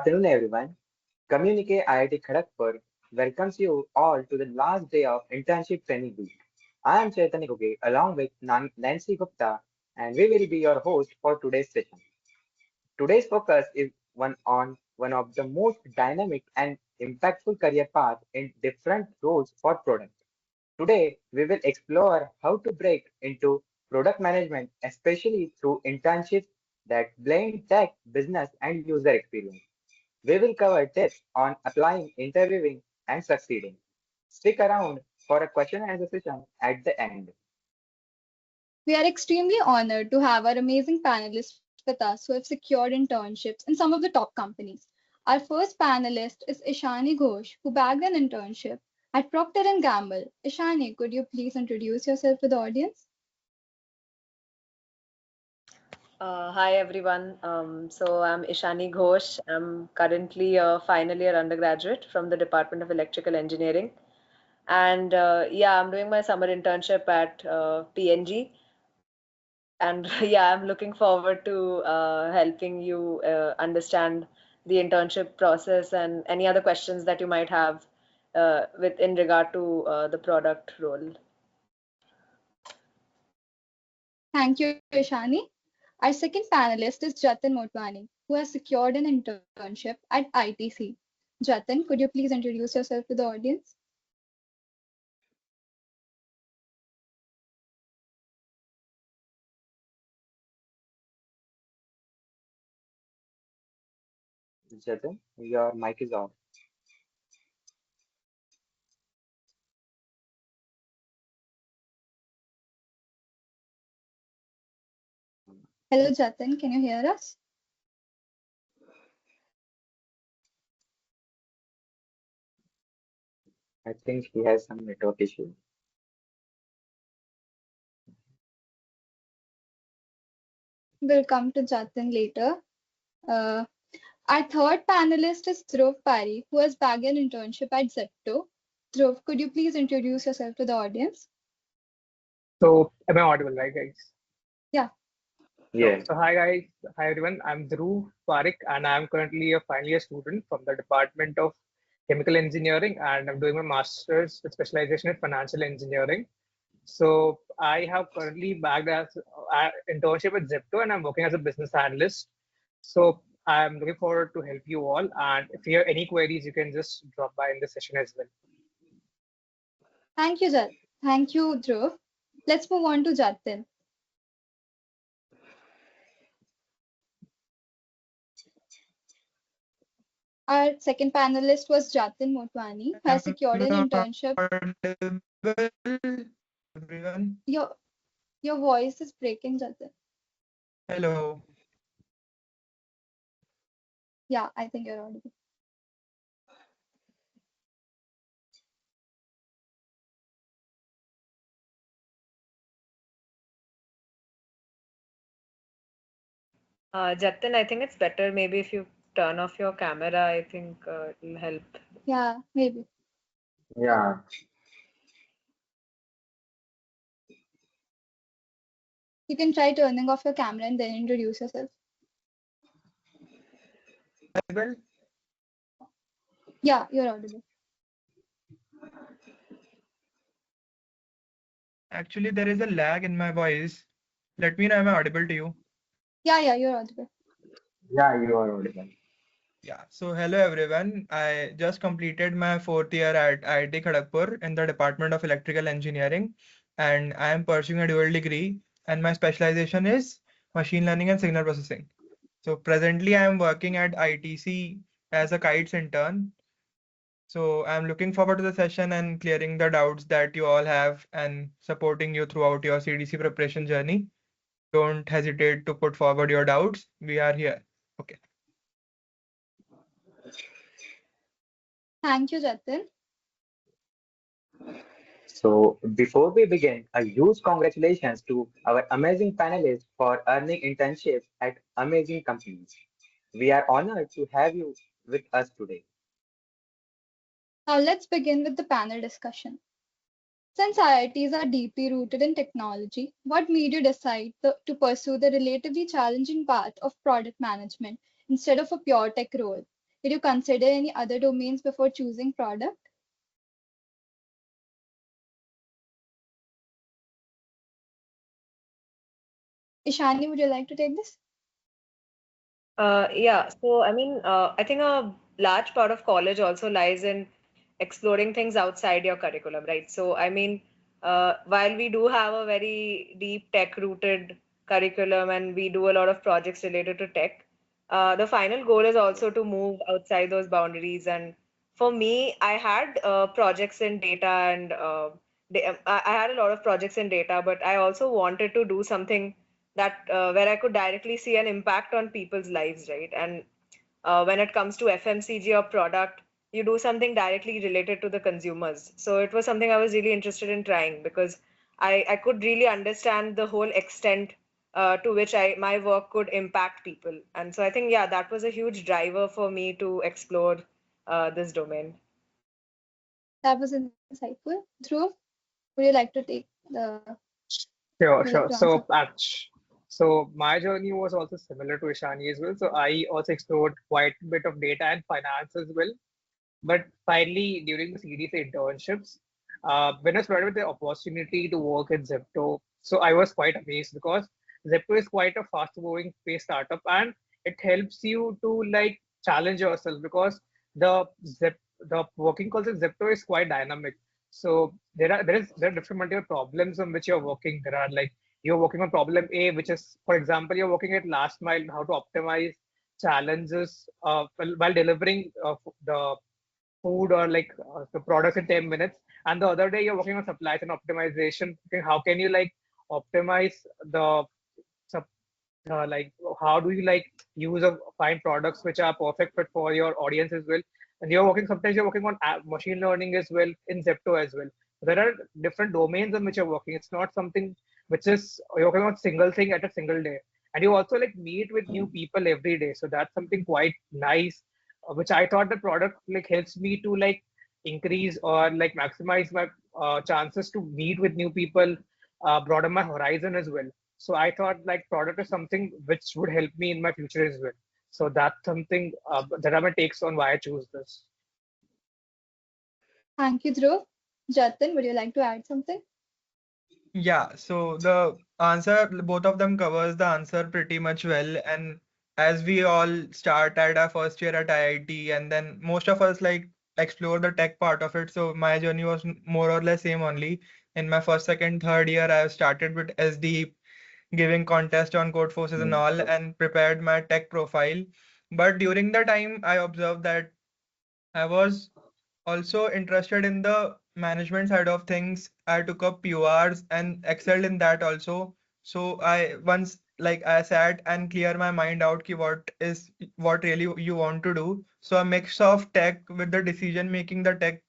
afternoon, everyone. Communiqué IIT Kharagpur welcomes you all to the last day of Internship Training Week. I am Chaitanya Guge along with Nancy Gupta, and we will be your host for today's session. Today's focus is one of the most dynamic and impactful career paths in different roles for product. Today, we will explore how to break into product management, especially through internships that blend tech, business, and user experience. We will cover tips on applying, interviewing, and succeeding. Stick around for a question and answer session at the end. We are extremely honored to have our amazing panelists with us who have secured internships in some of the top companies. Our first panelist is Ishani Ghosh, who bagged an internship at Procter& Gamble. Ishani, could you please introduce yourself to the audience? Hi everyone. So I'm Ishani Ghosh. I'm currently a final year undergraduate from the Department of Electrical Engineering. And yeah, I'm doing my summer internship at PNG. And yeah, I'm looking forward to helping you understand the internship process and any other questions that you might have with in regard to the product role. Thank you, Ishani. Our second panelist is Jatin Motwani, who has secured an internship at ITC. Jatin, could you please introduce yourself to the audience? Jatin, your mic is on. Hello, Jatin, can you hear us? I think he has some network issue. We'll come to Jatin later. Uh, our third panelist is Dhruv Pari, who has bagged an internship at Zepto. Dhruv, could you please introduce yourself to the audience? So, am I audible, right, guys? Yeah. Yeah. So hi, guys. Hi, everyone. I'm Dhruv Parik, and I'm currently a final year student from the Department of Chemical Engineering, and I'm doing my master's with specialization in financial engineering. So, I have currently bagged as internship at Zepto, and I'm working as a business analyst. So, I'm looking forward to help you all. And if you have any queries, you can just drop by in the session as well. Thank you, Thank you, Dhruv. Let's move on to Jatin. Our second panelist was Jatin Motwani, who has secured an internship. Everyone. Your voice is breaking, Jatin. Hello. Yeah, I think you're audible. Jatin, I think it's better maybe if you turn off your camera, I think it'll help. Yeah, maybe. Yeah. You can try turning off your camera and then introduce yourself. Well, Yeah, you're audible. actually, there is a lag in my voice. Let me know, am I audible to you? Yeah, you're audible. Yeah, you are audible. Yeah, so hello everyone. I just completed my fourth year at IIT Kharagpur in the Department of Electrical Engineering, and I am pursuing a dual degree, and my specialization is machine learning and signal processing. So presently, I am working at ITC as a kites intern. So I'm looking forward to the session and clearing the doubts that you all have and supporting you throughout your CDC preparation journey. Don't hesitate to put forward your doubts. We are here. Okay. Thank you, Jatin. So, before we begin, a huge congratulations to our amazing panelists for earning internships at amazing companies. We are honored to have you with us today. Now let's begin with the panel discussion. Since IITs are deeply rooted in technology, what made you decide to pursue the relatively challenging path of product management instead of a pure tech role? Did you consider any other domains before choosing product? Ishani, would you like to take this? Yeah, so I mean, I think a large part of college also lies in exploring things outside your curriculum, right? So, I mean, while we do have a very deep tech-rooted curriculum and we do a lot of projects related to tech, the final goal is also to move outside those boundaries. And for me, I had projects in data and I had a lot of projects in data, but I also wanted to do something that where I could directly see an impact on people's lives, right? And when it comes to FMCG or product, you do something directly related to the consumers. So it was something I was really interested in trying because I could really understand the whole extent to which my work could impact people. And so I think, yeah, that was a huge driver for me to explore this domain. That was insightful. Dhruv, would you like to take the, would Sure, you like sure. to answer? So my journey was also similar to Ishani as well. So I also explored quite a bit of data and finance as well. But finally, during the series internships, when I was provided with the opportunity to work at Zepto, so I was quite amazed because Zepto is quite a fast-moving space startup, and it helps you to like challenge yourself because the working culture at Zepto is quite dynamic. So there are different multiple problems on which you're working. There are like you're working on problem A, which is, for example, you're working at last mile, how to optimize challenges while delivering the food or like the products in 10 minutes, and the other day you're working on supply chain optimization. Okay, how can you like optimize the sup- like how do you like use of find products which are perfect fit for your audience as well. And sometimes you're working on machine learning as well in Zepto as well. There are different domains in which you're working. It's not something which is you're working on single thing at a single day. And you also like meet with new people every day, so that's something quite nice, which I thought the product like helps me to like increase or like maximize my chances to meet with new people, broaden my horizon as well. So I thought like product is something which would help me in my future as well. So that's something that are my takes on why I choose this. Thank you, Dhruv. Jatin, would you like to add something? Yeah, so the answer, both of them covers the answer pretty much well. And as we all start at our first year at IIT, and then most of us like explore the tech part of it. So my journey was more or less same only. In my first, second, third year, I started with SD, giving contest on code forces and all, and prepared my tech profile. But during the time, I observed that I was also interested in the management side of things. I took up PORs and excelled in that also. So I once like I sat and clear my mind out ki what really you want to do. So a mix of tech with the decision making the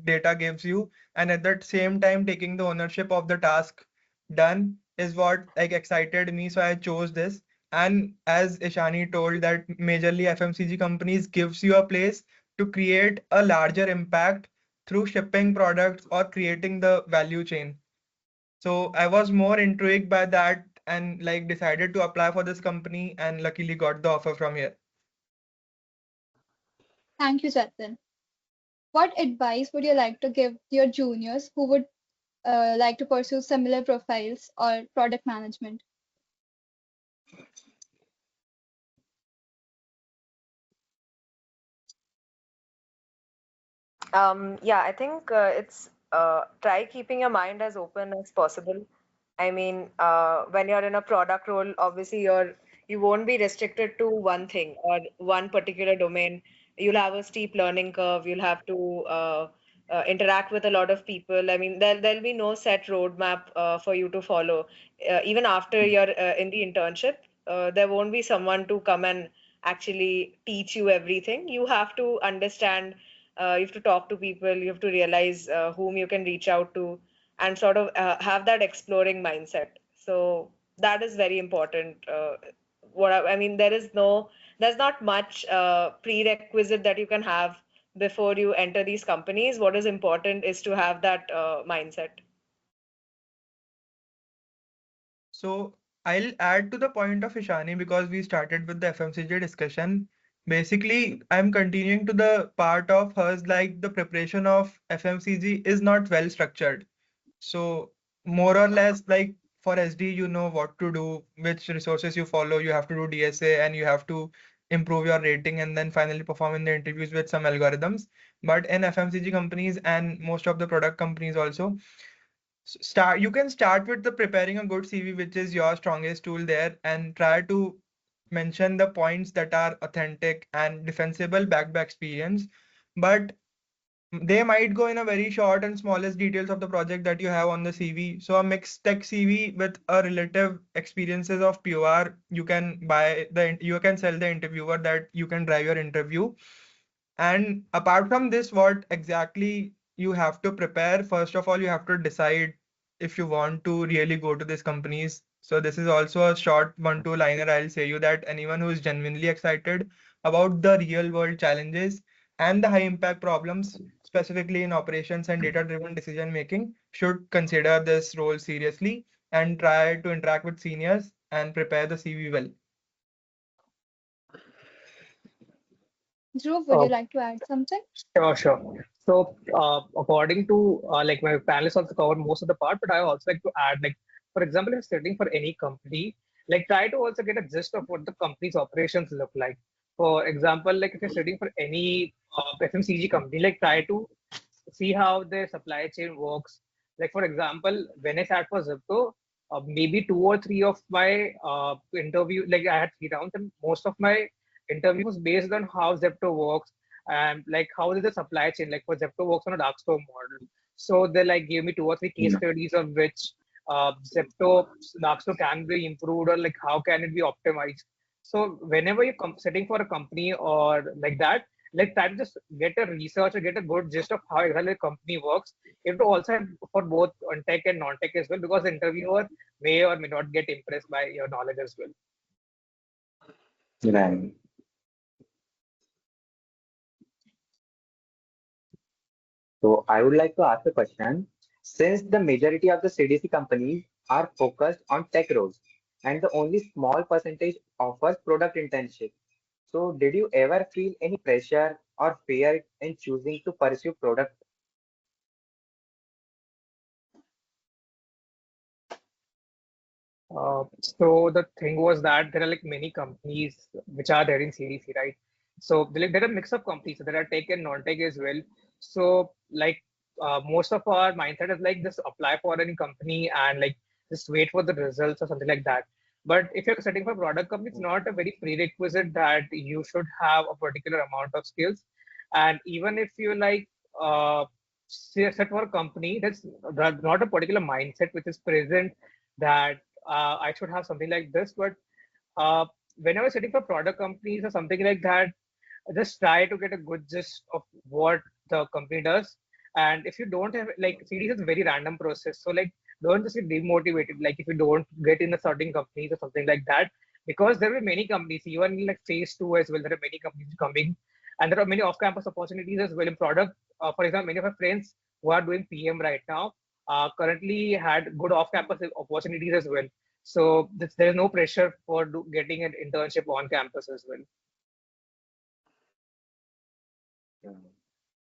data gives you, and at that same time taking the ownership of the task done is what like excited me. So I chose this. And as Ishani told that majorly FMCG companies gives you a place to create a larger impact through shipping products or creating the value chain. So I was more intrigued by that and like decided to apply for this company and luckily got the offer from here. Thank you, Jatin. What advice would you like to give your juniors who would like to pursue similar profiles or product management? Yeah, I think it's try keeping your mind as open as possible. I mean, when you're in a product role, obviously you won't be restricted to one thing or one particular domain. You'll have a steep learning curve. You'll have to interact with a lot of people. I mean, there'll be no set roadmap for you to follow. Even after you're in the internship, there won't be someone to come and actually teach you everything. You have to understand, you have to talk to people, you have to realize whom you can reach out to and sort of have that exploring mindset. So that is very important. I mean, there's not much prerequisite that you can have before you enter these companies. What is important is to have that mindset. So I'll add to the point of Ishani because we started with the FMCG discussion. Basically, I'm continuing to the part of hers, like the preparation of FMCG is not well structured. So more or less, like for SD, you know what to do, which resources you follow. You have to do DSA and you have to improve your rating and then finally perform in the interviews with some algorithms. But in FMCG companies and most of the product companies also, you can start with the preparing a good CV, which is your strongest tool there, and try to mention the points that are authentic and defensible backed by experience. But they might go in a very short and smallest details of the project that you have on the CV. So a mixed tech CV with a relative experiences of POR, you can sell the interviewer that you can drive your interview. And apart from this, what exactly you have to prepare? First of all, you have to decide if you want to really go to these companies. So this is also a short one, two liner. I'll say you that anyone who is genuinely excited about the real world challenges and the high impact problems, specifically in operations and data driven decision making, should consider this role seriously and try to interact with seniors and prepare the CV well. Dhruv, would you Uh, like to add something? sure, sure. So, according to like my panelists also covered most of the part, but I also like to add, like, for example, if you're studying for any company, like try to also get a gist of what the company's operations look like. For example, like if you're studying for any FMCG company, like try to see how their supply chain works. Like for example, when I sat for Zipto, maybe two or three of my interview, like I had 3 rounds, and most of my interview was based on how Zepto works and like how is the supply chain. Like for Zepto works on a dark store model, so they like gave me two or three case studies of which Zepto dark store can be improved or like how can it be optimized. So whenever you're setting for a company or like that, like try to just get a research or get a good gist of how exactly the company works. You have to also have for both on tech and non-tech as well, because the interviewer may or may not get impressed by your knowledge as well. Right. So I would like to ask a question. Since the majority of the CDC companies are focused on tech roles and the only small percentage offers product internship, so did you ever feel any pressure or fear in choosing to pursue product? So the thing was that there are like many companies which are there in CDC, right? So there are mix of companies. So there are tech and non-tech as well. So like most of our mindset is like just apply for any company and like just wait for the results or something like that. But if you're setting for a product company, it's not a very prerequisite that you should have a particular amount of skills. And even if you like set for a company, that's not a particular mindset which is present that I should have something like this. But whenever setting for product companies or something like that, just try to get a good gist of what the company does. And if you don't have like CDs is a very random process, so like don't just get demotivated. Like if you don't get in a certain companies or something like that, because there are many companies, even in like phase two as well. There are many companies coming, and there are many off-campus opportunities as well in product. For example, many of my friends who are doing PM right now currently had good off-campus opportunities as well. So there's no pressure for getting an internship on campus as well.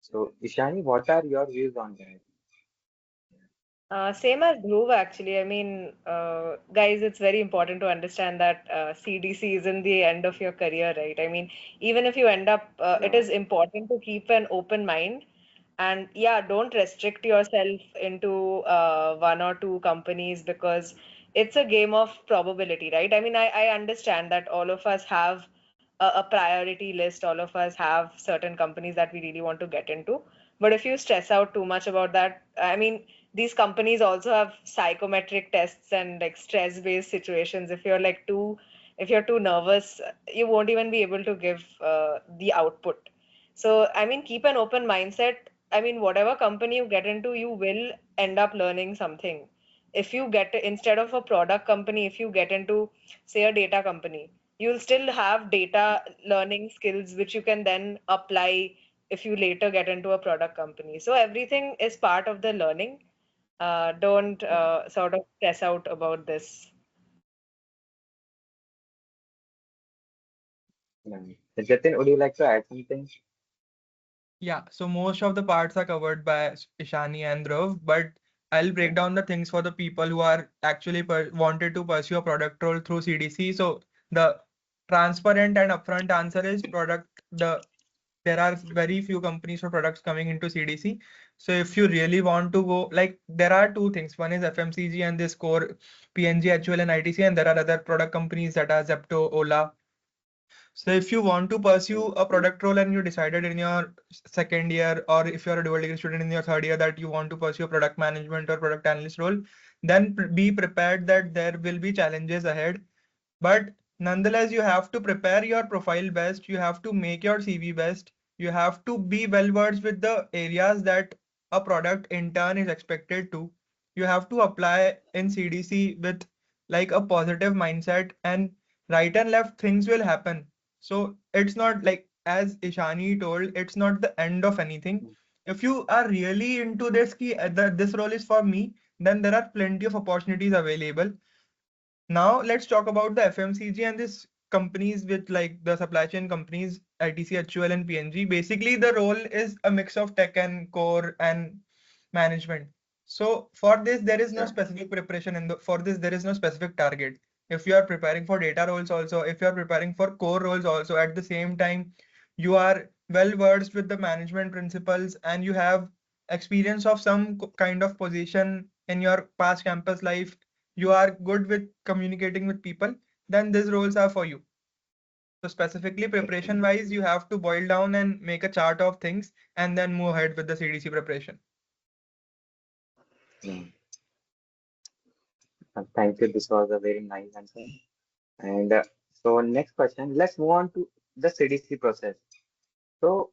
So Ishani, what are your views on that? Same as Dhruv, actually. I mean, guys, it's very important to understand that CDC isn't the end of your career, right? I mean, even if you end up, it is important to keep an open mind. And yeah, don't restrict yourself into one or two companies because it's a game of probability, right? I mean, I understand that all of us have a priority list, all of us have certain companies that we really want to get into. But if you stress out too much about that, I mean, these companies also have psychometric tests and like stress based situations. If you're too nervous, you won't even be able to give the output. So I mean, keep an open mindset. I mean, whatever company you get into, you will end up learning something. If you get instead of a product company, if you get into say a data company, you'll still have data learning skills which you can then apply if you later get into a product company. So everything is part of the learning. Don't sort of stress out about this. Jatin, would you like to add something? Yeah, so most of the parts are covered by Ishani and Dhruv, but I'll break Yeah. down the things for the people who are actually wanted to pursue a product role through CDC. So the transparent and upfront answer is there are very few companies for products coming into CDC. So if you really want to go, like there are two things. One is FMCG and this core PNG, HUL and ITC, and there are other product companies that are Zepto, Ola. So if you want to pursue a product role and you decided in your second year, or if you're a dual degree student in your third year that you want to pursue a product management or product analyst role, then be prepared that there will be challenges ahead. But nonetheless, you have to prepare your profile best. You have to make your CV best. You have to be well versed with the areas that a product intern is expected to. You have to apply in CDC with like a positive mindset, and right and left things will happen. So it's not like, as Ishani told, it's not the end of anything. If you are really into this, this role is for me, then there are plenty of opportunities available. Now let's talk about the FMCG and this companies with like the supply chain companies, ITC, HUL, and PNG. Basically, the role is a mix of tech and core and management. So for this, there is no Yeah. specific preparation for this, there is no specific target. If you are preparing for data roles also, if you are preparing for core roles also, at the same time, you are well versed with the management principles and you have experience of some kind of position in your past campus life, you are good with communicating with people, then these roles are for you. So specifically Okay. preparation wise, you have to boil down and make a chart of things and then move ahead with the CDC preparation. Mm. Thank you. This was a very nice answer. And so next question, let's move on to the CDC process. So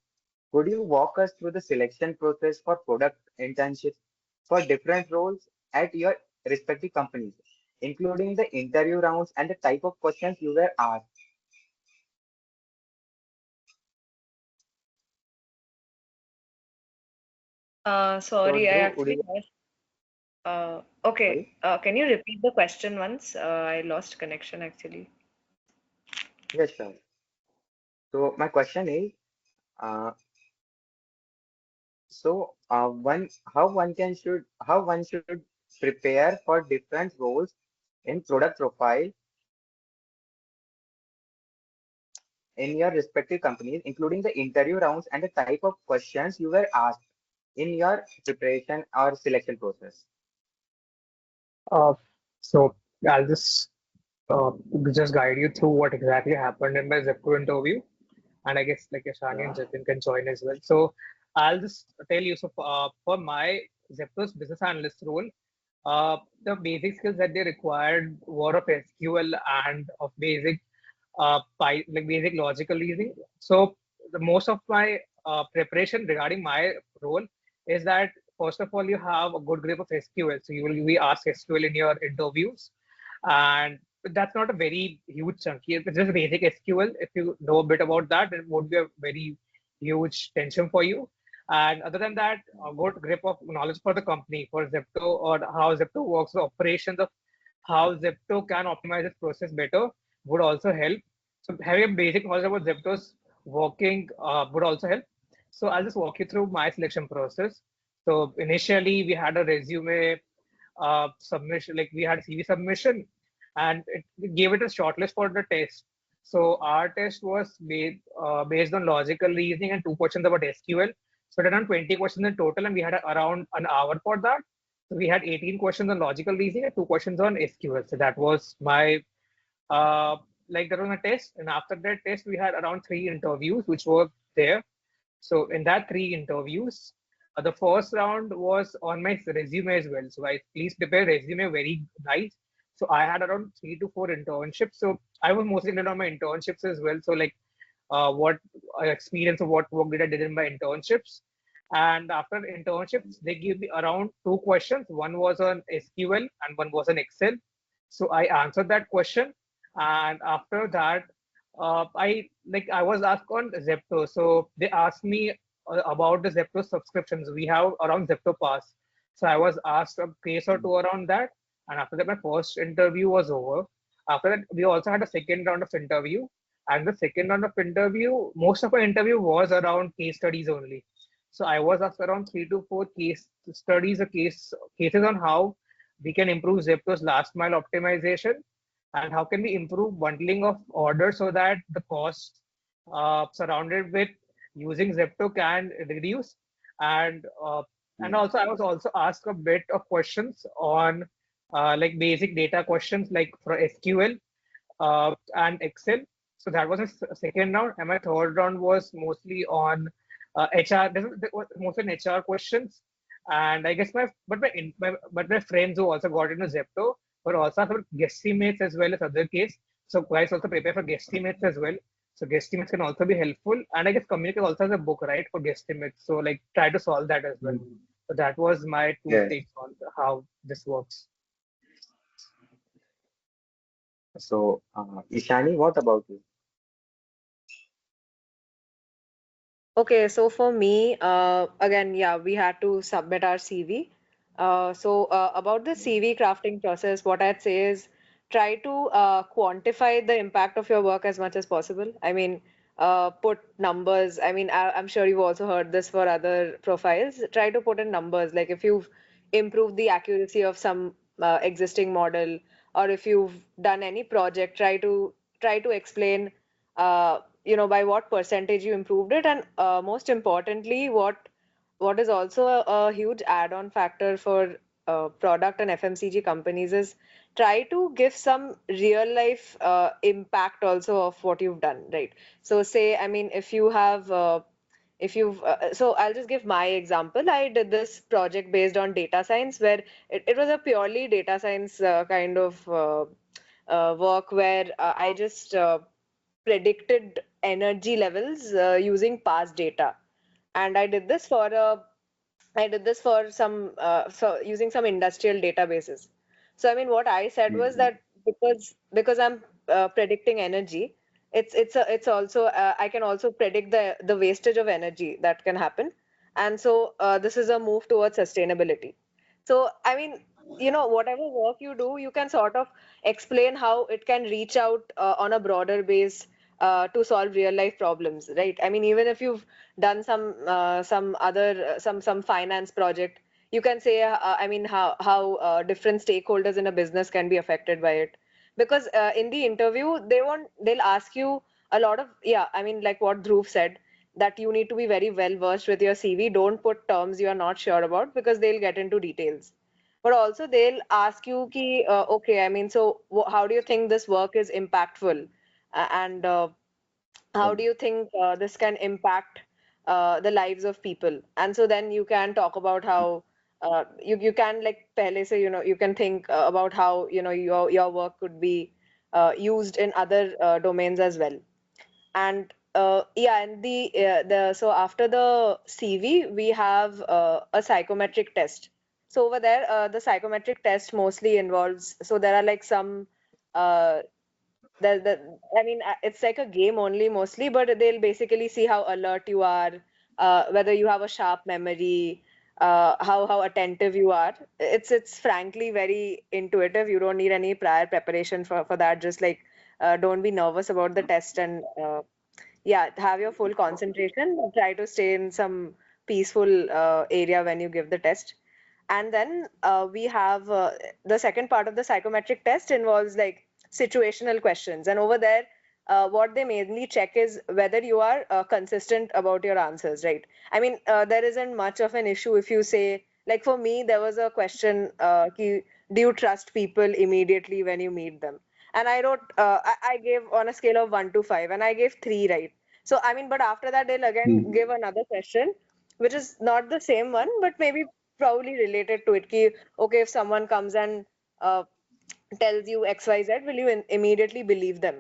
could you walk us through the selection process for product internships for different roles at your respective companies, including the interview rounds and the type of questions you were asked? So Sorry, I Dhruv, would actually you, lost. Okay, sorry? can you repeat the question once? I lost connection actually. Yes, sure. So my question is, uh, one how one should prepare for different roles in product profile in your respective companies, including the interview rounds and the type of questions you were asked in your preparation or selection process. Uh, so I'll uh, just guide you through what exactly happened in my Zepto interview, and I guess like Yashani and Yeah. Jatin can join as well. So I'll just tell you. So for my Zepto's business analyst role, the basic skills that they required were of SQL and of basic like basic logical reasoning. So the most of my preparation regarding my role is that first of all you have a good grip of SQL. So you will be asked SQL in your interviews, and that's not a very huge chunk. It's just basic SQL. If you know a bit about that, it won't be a very huge tension for you. And other than that, a good grip of knowledge for the company, for Zepto, or how Zepto works, the operations of how Zepto can optimize its process better would also help. So having a basic knowledge about Zepto's working would also help. So I'll just walk you through my selection process. So initially we had a resume submission, like we had CV submission, and it gave it a shortlist for the test. So our test was based on logical reasoning and two questions about SQL. So around 20 questions in total, and we had around an hour for that. So we had 18 questions on logical reasoning and two questions on SQL. So that was my uh, like that was a test, and after that test, we had around three interviews which were there. So in that three interviews, the first round was on my resume as well. So I please prepare resume very nice. So I had around 3 to 4 internships. So I was mostly did on my internships as well. So like what experience of what work did I did in my internships. And after internships, they gave me around two questions. One was on SQL and one was on Excel. So I answered that question. And after that, I was asked on Zepto. So they asked me about the Zepto subscriptions. We have around Zepto Pass. So I was asked a case or two around that. And after that, my first interview was over. After that, we also had a second round of interview. And the second round of interview, most of our interview was around case studies only. So I was asked around 3 to 4 case studies, cases on how we can improve Zepto's last mile optimization and how can we improve bundling of orders so that the cost surrounded with using Zepto can reduce. And also I was also asked a bit of questions on like basic data questions like for SQL and Excel. So that was a second round, and my third round was mostly on HR. This was mostly on HR questions, and I guess my friends who also got into Zepto were also for guesstimates as well as other case. So guys also prepare for guesstimates as well. So guesstimates can also be helpful, and I guess Communiqué also has a book right for guesstimates. So like try to solve that as well. So that was my two Yes. takes on how this works. So, Ishani, what about you? Okay, so for me, again, yeah, we had to submit our CV. About the CV crafting process, what I'd say is try to quantify the impact of your work as much as possible. I mean, put numbers. I mean, I'm sure you've also heard this for other profiles. Try to put in numbers. Like if you've improved the accuracy of some existing model, or if you've done any project, try to explain by what percentage you improved it, and most importantly, what is also a huge add-on factor for product and FMCG companies is try to give some real life impact also of what you've done, right? So say, I mean, if you've so I'll just give my example. I did this project based on data science where it was a purely data science kind of work where I just predicted energy levels using past data, and I did this for some using some industrial databases. So I mean, what I said was Mhm. that because I'm predicting energy, it's also I can also predict the wastage of energy that can happen, and so this is a move towards sustainability. So I mean, whatever work you do, you can sort of explain how it can reach out on a broader base to solve real life problems, right? I mean, even if you've done some other some finance project, you can say I mean how different stakeholders in a business can be affected by it, because in the interview they'll ask you a lot of, yeah, I mean, like what Dhruv said, that you need to be very well versed with your CV. Don't put terms you are not sure about, because they'll get into details. But also they'll ask you ki, okay, I mean, so how do you think this work is impactful? And how do you think this can impact the lives of people? And so then you can talk about how you can, like pehle se, you can think about how your work could be used in other domains as well. And yeah, and the so after the CV we have a psychometric test. So over there, the psychometric test mostly involves, so there are like some uh, I mean, it's like a game only mostly, but they'll basically see how alert you are, whether you have a sharp memory, how attentive you are. It's frankly very intuitive. You don't need any prior preparation for that. Just like don't be nervous about the test, and yeah, have your full concentration. Try to stay in some peaceful area when you give the test. And then we have the second part of the psychometric test involves like situational questions. And over there, what they mainly check is whether you are consistent about your answers, right? I mean, there isn't much of an issue if you say, like for me, there was a question, do you trust people immediately when you meet them? And I wrote, I gave on a scale of 1 to 5, and I gave 3, right? So, I mean, but after that, they'll again give another question, which is not the same one, but maybe probably related to it. Ki, okay, if someone comes and uh, tells you XYZ, will you immediately believe them?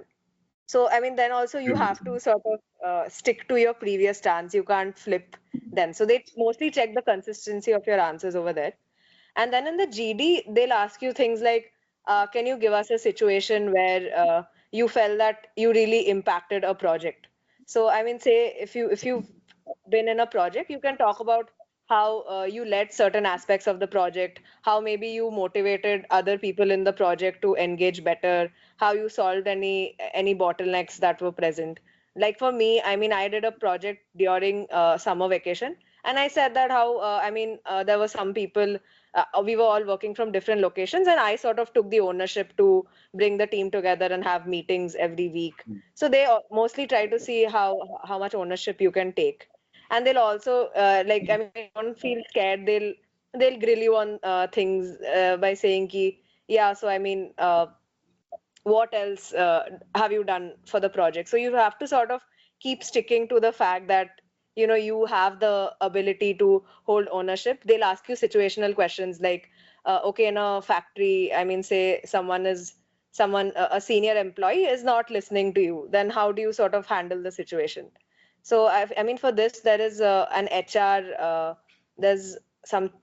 So, I mean, then also you have to sort of stick to your previous stance. You can't flip them. So they mostly check the consistency of your answers over there. And then in the GD, they'll ask you things like, can you give us a situation where you felt that you really impacted a project? So, I mean, say if you've been in a project, you can talk about how you led certain aspects of the project, how maybe you motivated other people in the project to engage better, how you solved any bottlenecks that were present. Like for me, I mean, I did a project during summer vacation, and I said that how there were some people. We were all working from different locations, and I sort of took the ownership to bring the team together and have meetings every week. So they mostly try to see how much ownership you can take, and they'll also like, I mean, don't feel scared. They'll grill you on things by saying ki, yeah, so I mean, what else have you done for the project? So you have to sort of keep sticking to the fact that you have the ability to hold ownership. They'll ask you situational questions like, okay, in a factory, I mean, say someone a senior employee is not listening to you, then how do you sort of handle the situation? So I mean, for this there is an HR. There's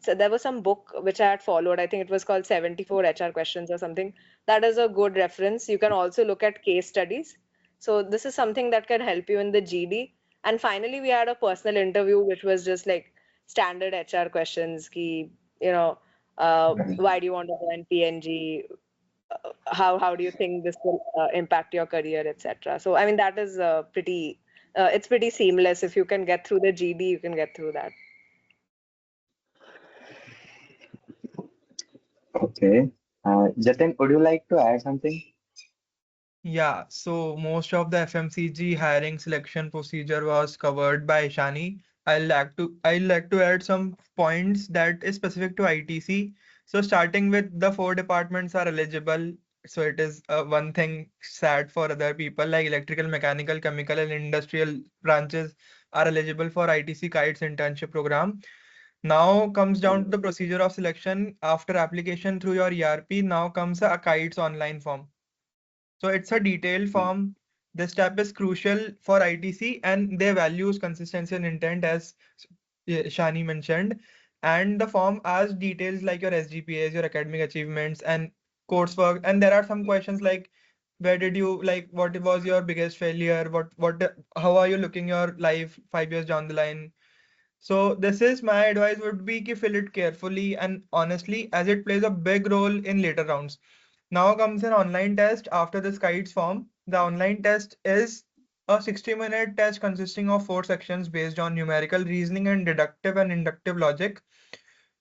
there was some book which I had followed. I think it was called 74 HR questions or something. That is a good reference. You can also look at case studies. So this is something that can help you in the GD. And finally, we had a personal interview, which was just like standard HR questions. Ki, you know, why do you want to join PNG? How do you think this will impact your career, etc. So I mean, that is pretty. It's pretty seamless. If you can get through the GD, you can get through that. Okay. Jatin, would you like to add something? Yeah, so most of the FMCG hiring selection procedure was covered by Ishani. I'd like to add some points that is specific to ITC. So starting with the four departments are eligible. So it is one thing sad for other people like electrical, mechanical, chemical, and industrial branches are eligible for ITC Kites internship program. Now comes down to the procedure of selection after application through your ERP. Now comes a Kites online form. So it's a detailed form. This step is crucial for ITC and their values, consistency, and intent, as Shani mentioned. And the form asks details like your SGPAs, your academic achievements, and coursework. And there are some questions like, where did you like? What was your biggest failure? How are you looking your life 5 years down the line? So this is my advice would be to fill it carefully and honestly, as it plays a big role in later rounds. Now comes an online test after the kites form. The online test is a 60-minute test consisting of 4 sections based on numerical reasoning and deductive and inductive logic.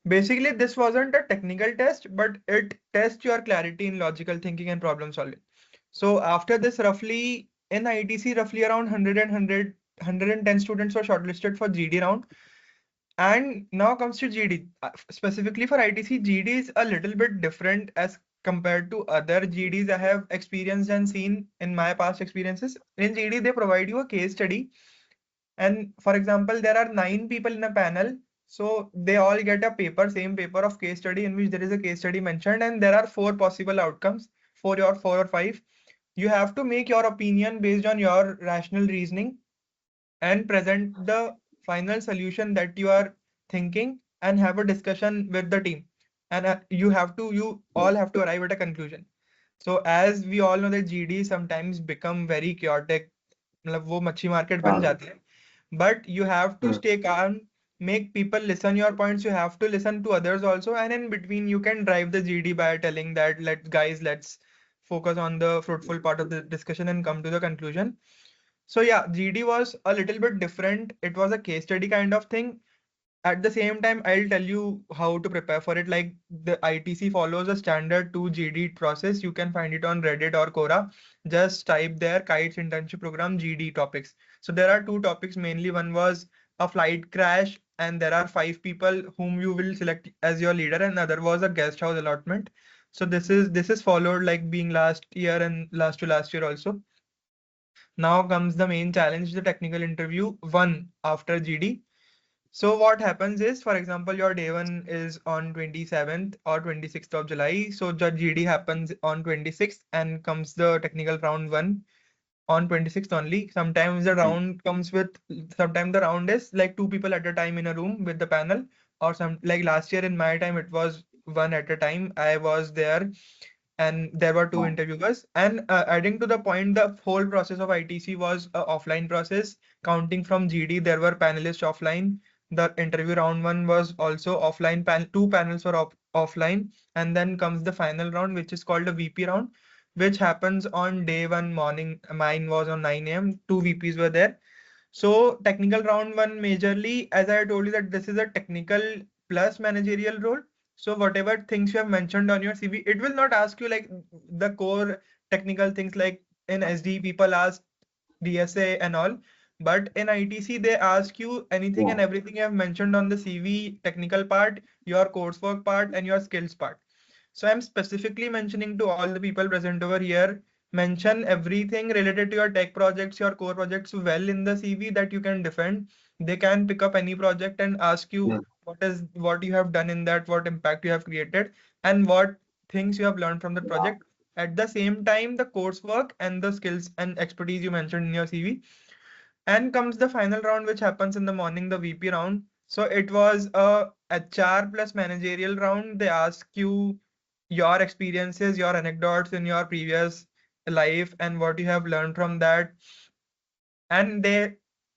Basically, this wasn't a technical test, but it tests your clarity in logical thinking and problem solving. So after this, roughly in ITC, roughly around 110 students were shortlisted for GD round. And now comes to GD. Specifically for ITC, GD is a little bit different as compared to other GDs I have experienced and seen in my past experiences. In GD, they provide you a case study. And for example, there are 9 people in a panel. So they all get a paper, same paper of case study in which there is a case study mentioned. And there are 4 possible outcomes for your 4 or 5. You have to make your opinion based on your rational reasoning and present the final solution that you are thinking and have a discussion with the team. And you all have to arrive at a conclusion. So as we all know that GD sometimes become very chaotic, मतलब वो मच्छी market बन जाती है. But you have to stay calm, make people listen your points. You have to listen to others also, and in between you can drive the GD by telling that let's focus on the fruitful part of the discussion and come to the conclusion. So yeah, GD was a little bit different. It was a case study kind of thing. At the same time, I'll tell you how to prepare for it. Like the ITC follows a standard 2 GD process. You can find it on Reddit or Quora. Just type there Kites internship program GD topics. So there are 2 topics mainly. One was a flight crash, and there are 5 people whom you will select as your leader, and other was a guest house allotment. So this is followed like being last year and last to last year also. Now comes the main challenge, the technical interview one after GD. So what happens is, for example, your day one is on 27th or 26th of July. So the GD happens on 26th and comes the technical round one on 26th only. Sometimes the round comes with, sometimes the round is like 2 people at a time in a room with the panel, or some like last year in my time, it was one at a time. I was there and there were 2 interviewers. And adding to the point, the whole process of ITC was a offline process. Counting from GD, there were panelists offline. The interview round one was also offline. Two panels were offline, and then comes the final round, which is called a VP round, which happens on day one morning. Mine was on 9 a.m. Two VPs were there. So technical round one majorly, as I told you that this is a technical plus managerial role. So whatever things you have mentioned on your CV, it will not ask you like the core technical things like in SD people ask DSA and all. But in ITC, they ask you anything and everything you have mentioned on the CV, technical part, your coursework part, and your skills part. So I'm specifically mentioning to all the people present over here, mention everything related to your tech projects, your core projects well in the CV that you can defend. They can pick up any project and ask you what you have done in that, what impact you have created, and what things you have learned from the project. At the same time, the coursework and the skills and expertise you mentioned in your CV. And comes the final round, which happens in the morning, the VP round. So it was a HR plus managerial round. They ask you your experiences, your anecdotes in your previous life, and what you have learned from that. And they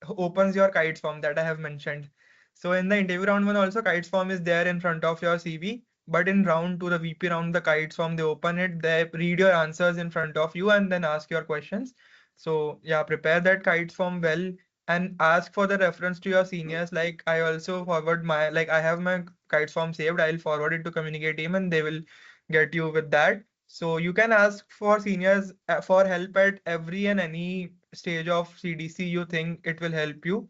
opens your kites form that I have mentioned. So in the interview round one also, kites form is there in front of your CV. But in round two, the VP round, the kites form, they open it, they read your answers in front of you and then ask your questions. So yeah, prepare that kites form well and ask for the reference to your seniors. Like I also forward my, like I have my kites form saved. I'll forward it to Communiqué team and they will get you with that. So you can ask for seniors for help at every and any stage of CDC you think it will help you.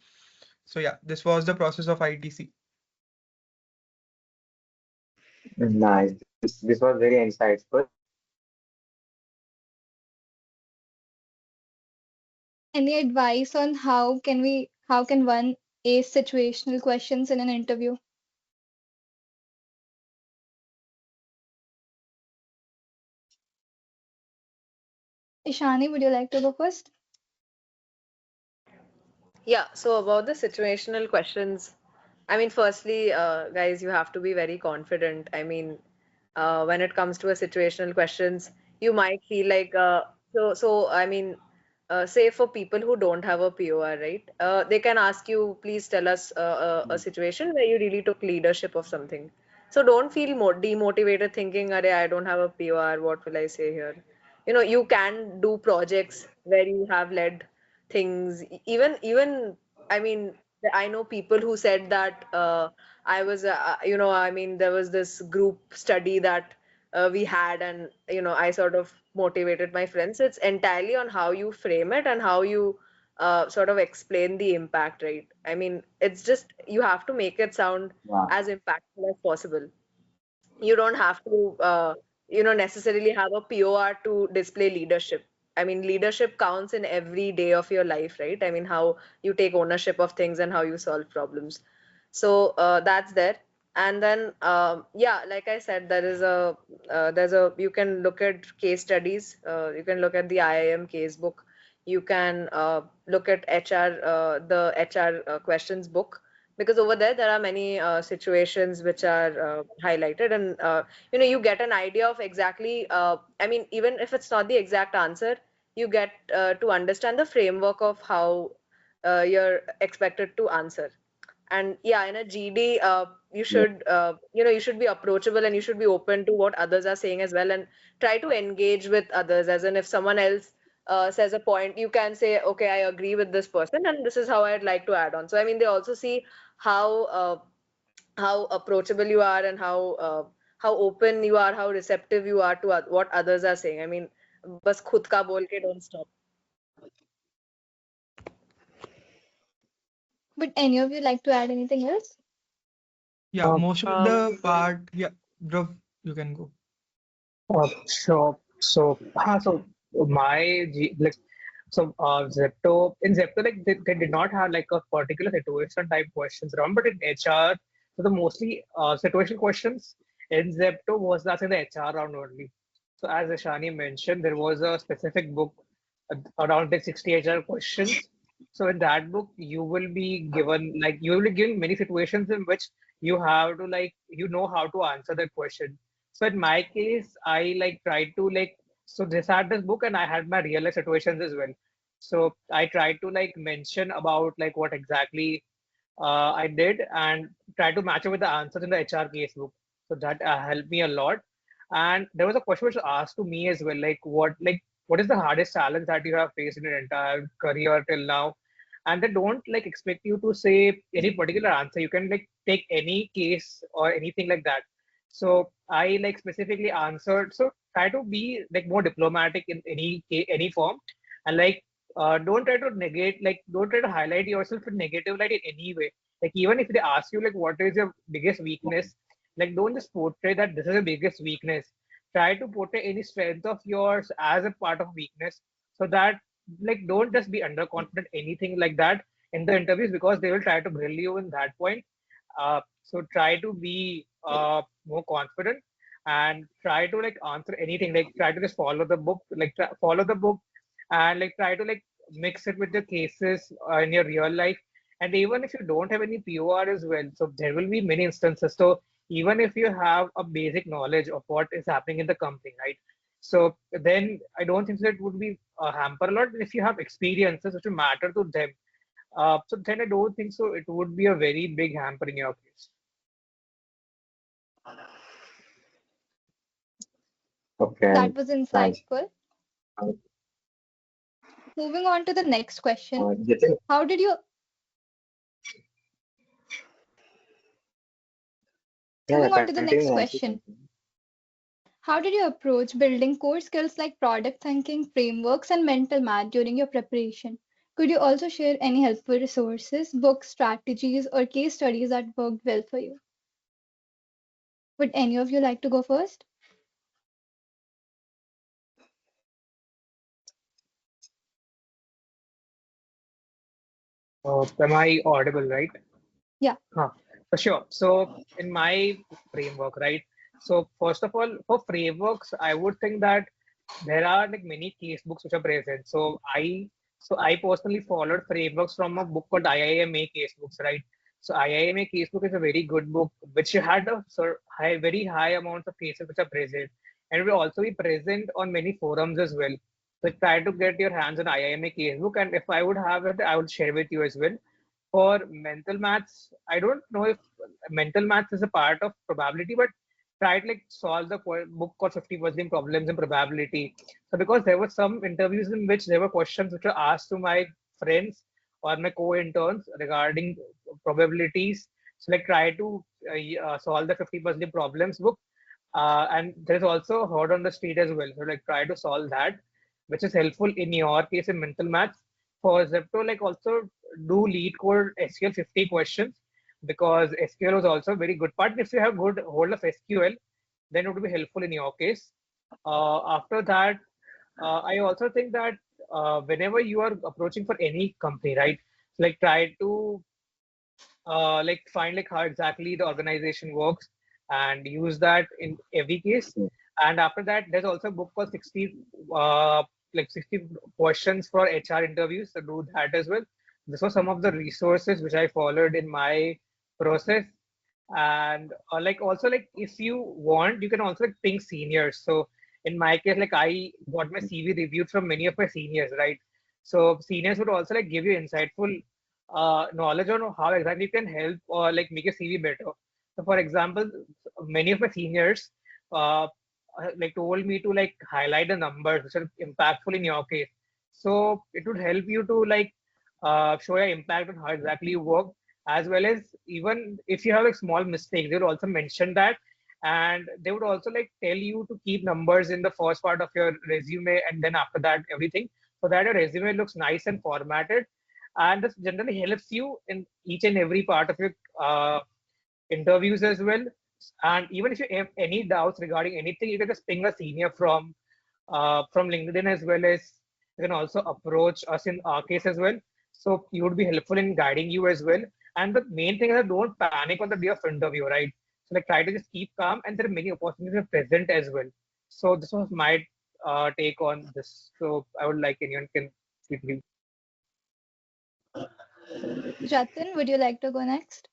So yeah, this was the process of ITC. Nice. This was very insightful. Any advice on how can one ace situational questions in an interview? Ishani, would you like to go first? Yeah, so about the situational questions, I mean, firstly, guys, you have to be very confident. I mean, when it comes to a situational questions, you might feel like, I mean, say for people who don't have a POR, right? They can ask you, please tell us a situation where you really took leadership of something. So don't feel more demotivated thinking, Arey, I don't have a POR, what will I say here? You know, you can do projects where you have led things. Even I mean, I know people who said that I was, I mean, there was this group study that we had, and I sort of motivated my friends. It's entirely on how you frame it and how you sort of explain the impact, right? I mean, it's just you have to make it sound Wow. as impactful as possible. You don't have to necessarily have a POR to display leadership. I mean, leadership counts in every day of your life, right? I mean, how you take ownership of things and how you solve problems. So that's there. And then yeah, like I said, there's a you can look at case studies. You can look at the IIM case book. You can look at the HR questions book, because over there are many situations which are highlighted, and you get an idea of exactly, I mean, even if it's not the exact answer, you get to understand the framework of how you're expected to answer. And yeah, in a GD, Yeah. you should be approachable, and you should be open to what others are saying as well, and try to engage with others. As in, if someone else says a point, you can say, okay, I agree with this person, and this is how I'd like to add on. So I mean, they also see how how approachable you are, and how open you are, how receptive you are to what others are saying. I mean, bas khud ka bol ke don't stop. Would any of you like to add anything else? Yeah, most of Um, the part, yeah, Dhruv, you can go. Sure. So my like Zepto in Zepto, like they did not have like a particular situation type questions around, but in HR, so the mostly situation questions in Zepto was that's in the HR round only. So as Ashani mentioned, there was a specific book around the 60 HR questions. So in that book, you will be given many situations in which you have to how to answer that question. So in my case, I like tried to this had this book and I had my real life situations as well. So I tried to like mention about like what exactly I did and try to match it with the answers in the HR casebook. So that helped me a lot. And there was a question which was asked to me as well, what is the hardest challenge that you have faced in your entire career till now? And they don't like expect you to say any particular answer. You can like take any case or anything like that. So I like specifically answered. So try to be like more diplomatic in any form, and like don't try to negate, like don't try to highlight yourself in negative light in any way. Like even if they ask you like what is your biggest weakness, like don't just portray that this is your biggest weakness. Try to portray any strength of yours as a part of weakness, so that like don't just be underconfident anything like that in the interviews, because they will try to grill you in that point. So try to be more confident and try to like answer anything, like try to just follow the book, like follow the book, and like try to like mix it with the cases in your real life. And even if you don't have any POR as well, so there will be many instances. So even if you have a basic knowledge of what is happening in the company, right? So then I don't think that would be a hamper a lot. If you have experiences which will matter to them, so then I don't think so it would be a very big hamper in your case. Okay, That was nice. insightful. Uh, Moving on to the next question. Jitin, How did you yeah, Moving on to the continue, next Nancy. question. How did you approach building core skills like product thinking, frameworks, and mental math during your preparation? Could you also share any helpful resources, books, strategies, or case studies that worked well for you? Would any of you like to go first? Am I audible, right? Yeah. For sure. So in my framework, right? So first of all, for frameworks, I would think that there are like many case books which are present. So I personally followed frameworks from a book called IIMA case books, right? So IIMA case book is a very good book which had a very high amounts of cases which are present, and will also be present on many forums as well. So try to get your hands on IIMA case book, and if I would have it, I would share with you as well. For mental maths, I don't know if mental maths is a part of probability, but try to like solve the book called 50% problems in probability. So because there were some interviews in which there were questions which were asked to my friends or my co-interns regarding probabilities. So like try to solve the 50% problems book. And there's also Hard on the Street as well. So like try to solve that, which is helpful in your case in mental maths. For Zepto, like also do lead code SQL 50 questions, because SQL was also a very good part. If you have good hold of SQL, then it would be helpful in your case. After that, I also think that whenever you are approaching for any company, right? Like try to like find like how exactly the organization works and use that in every case. And after that, there's also a book called 60 like 60 questions for HR interviews. So do that as well. This was some of the resources which I followed in my process. And like also like if you want, you can also like ping seniors. So in my case, like I got my CV reviewed from many of my seniors, right? So seniors would also like give you insightful knowledge on how exactly you can help or like make your CV better. So for example, many of my seniors like told me to like highlight the numbers which are impactful in your case. So it would help you to like show your impact on how exactly you work, as well as even if you have like small mistakes, they would also mention that, and they would also like tell you to keep numbers in the first part of your resume, and then after that everything, so that your resume looks nice and formatted. And this generally helps you in each and every part of your interviews as well. And even if you have any doubts regarding anything, you can just ping a senior from LinkedIn, as well as you can also approach us in our case as well. So you would be helpful in guiding you as well. And the main thing is that don't panic on the day of interview, right? So like try to just keep calm, and there are many opportunities present as well. So this was my take on this. So I would like anyone can quickly. Jatin, would you like to go next?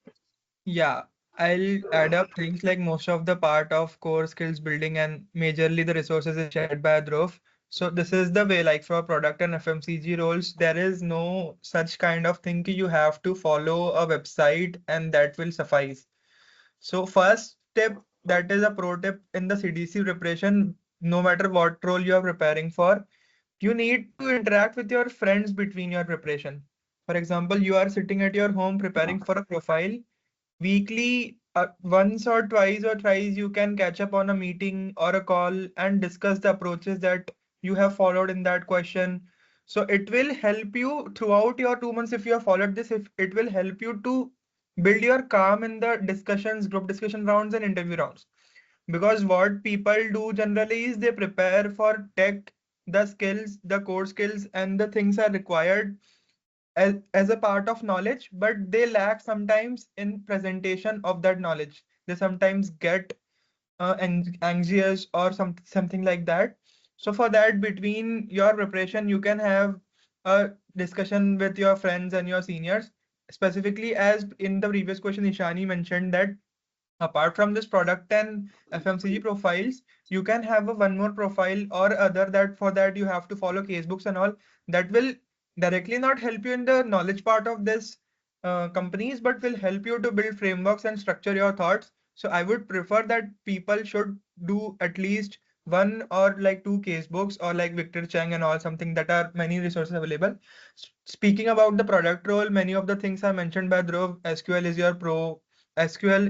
Yeah, I'll add up things like most of the part of core skills building and majorly the resources is shared by Dhruv. So this is the way, like for product and FMCG roles, there is no such kind of thing you have to follow a website and that will suffice. So first tip, that is a pro tip in the CDC preparation, no matter what role you are preparing for, you need to interact with your friends between your preparation. For example, you are sitting at your home preparing for a profile. Weekly, once or twice or thrice, you can catch up on a meeting or a call and discuss the approaches that you have followed in that question. So it will help you throughout your 2 months if you have followed this. If it will help you to build your calm in the discussions, group discussion rounds and interview rounds. Because what people do generally is they prepare for tech, the skills, the core skills, and the things are required as a part of knowledge, but they lack sometimes in presentation of that knowledge. They sometimes get anxious or something like that. So for that, between your preparation, you can have a discussion with your friends and your seniors. Specifically, as in the previous question, Ishani mentioned that apart from this product and FMCG profiles, you can have a one more profile or other, that for that you have to follow casebooks and all. That will directly not help you in the knowledge part of this companies, but will help you to build frameworks and structure your thoughts. So I would prefer that people should do at least one or like two casebooks, or like Victor Chang and all, something that are many resources available. Speaking about the product role, many of the things are mentioned by Dhruv. SQL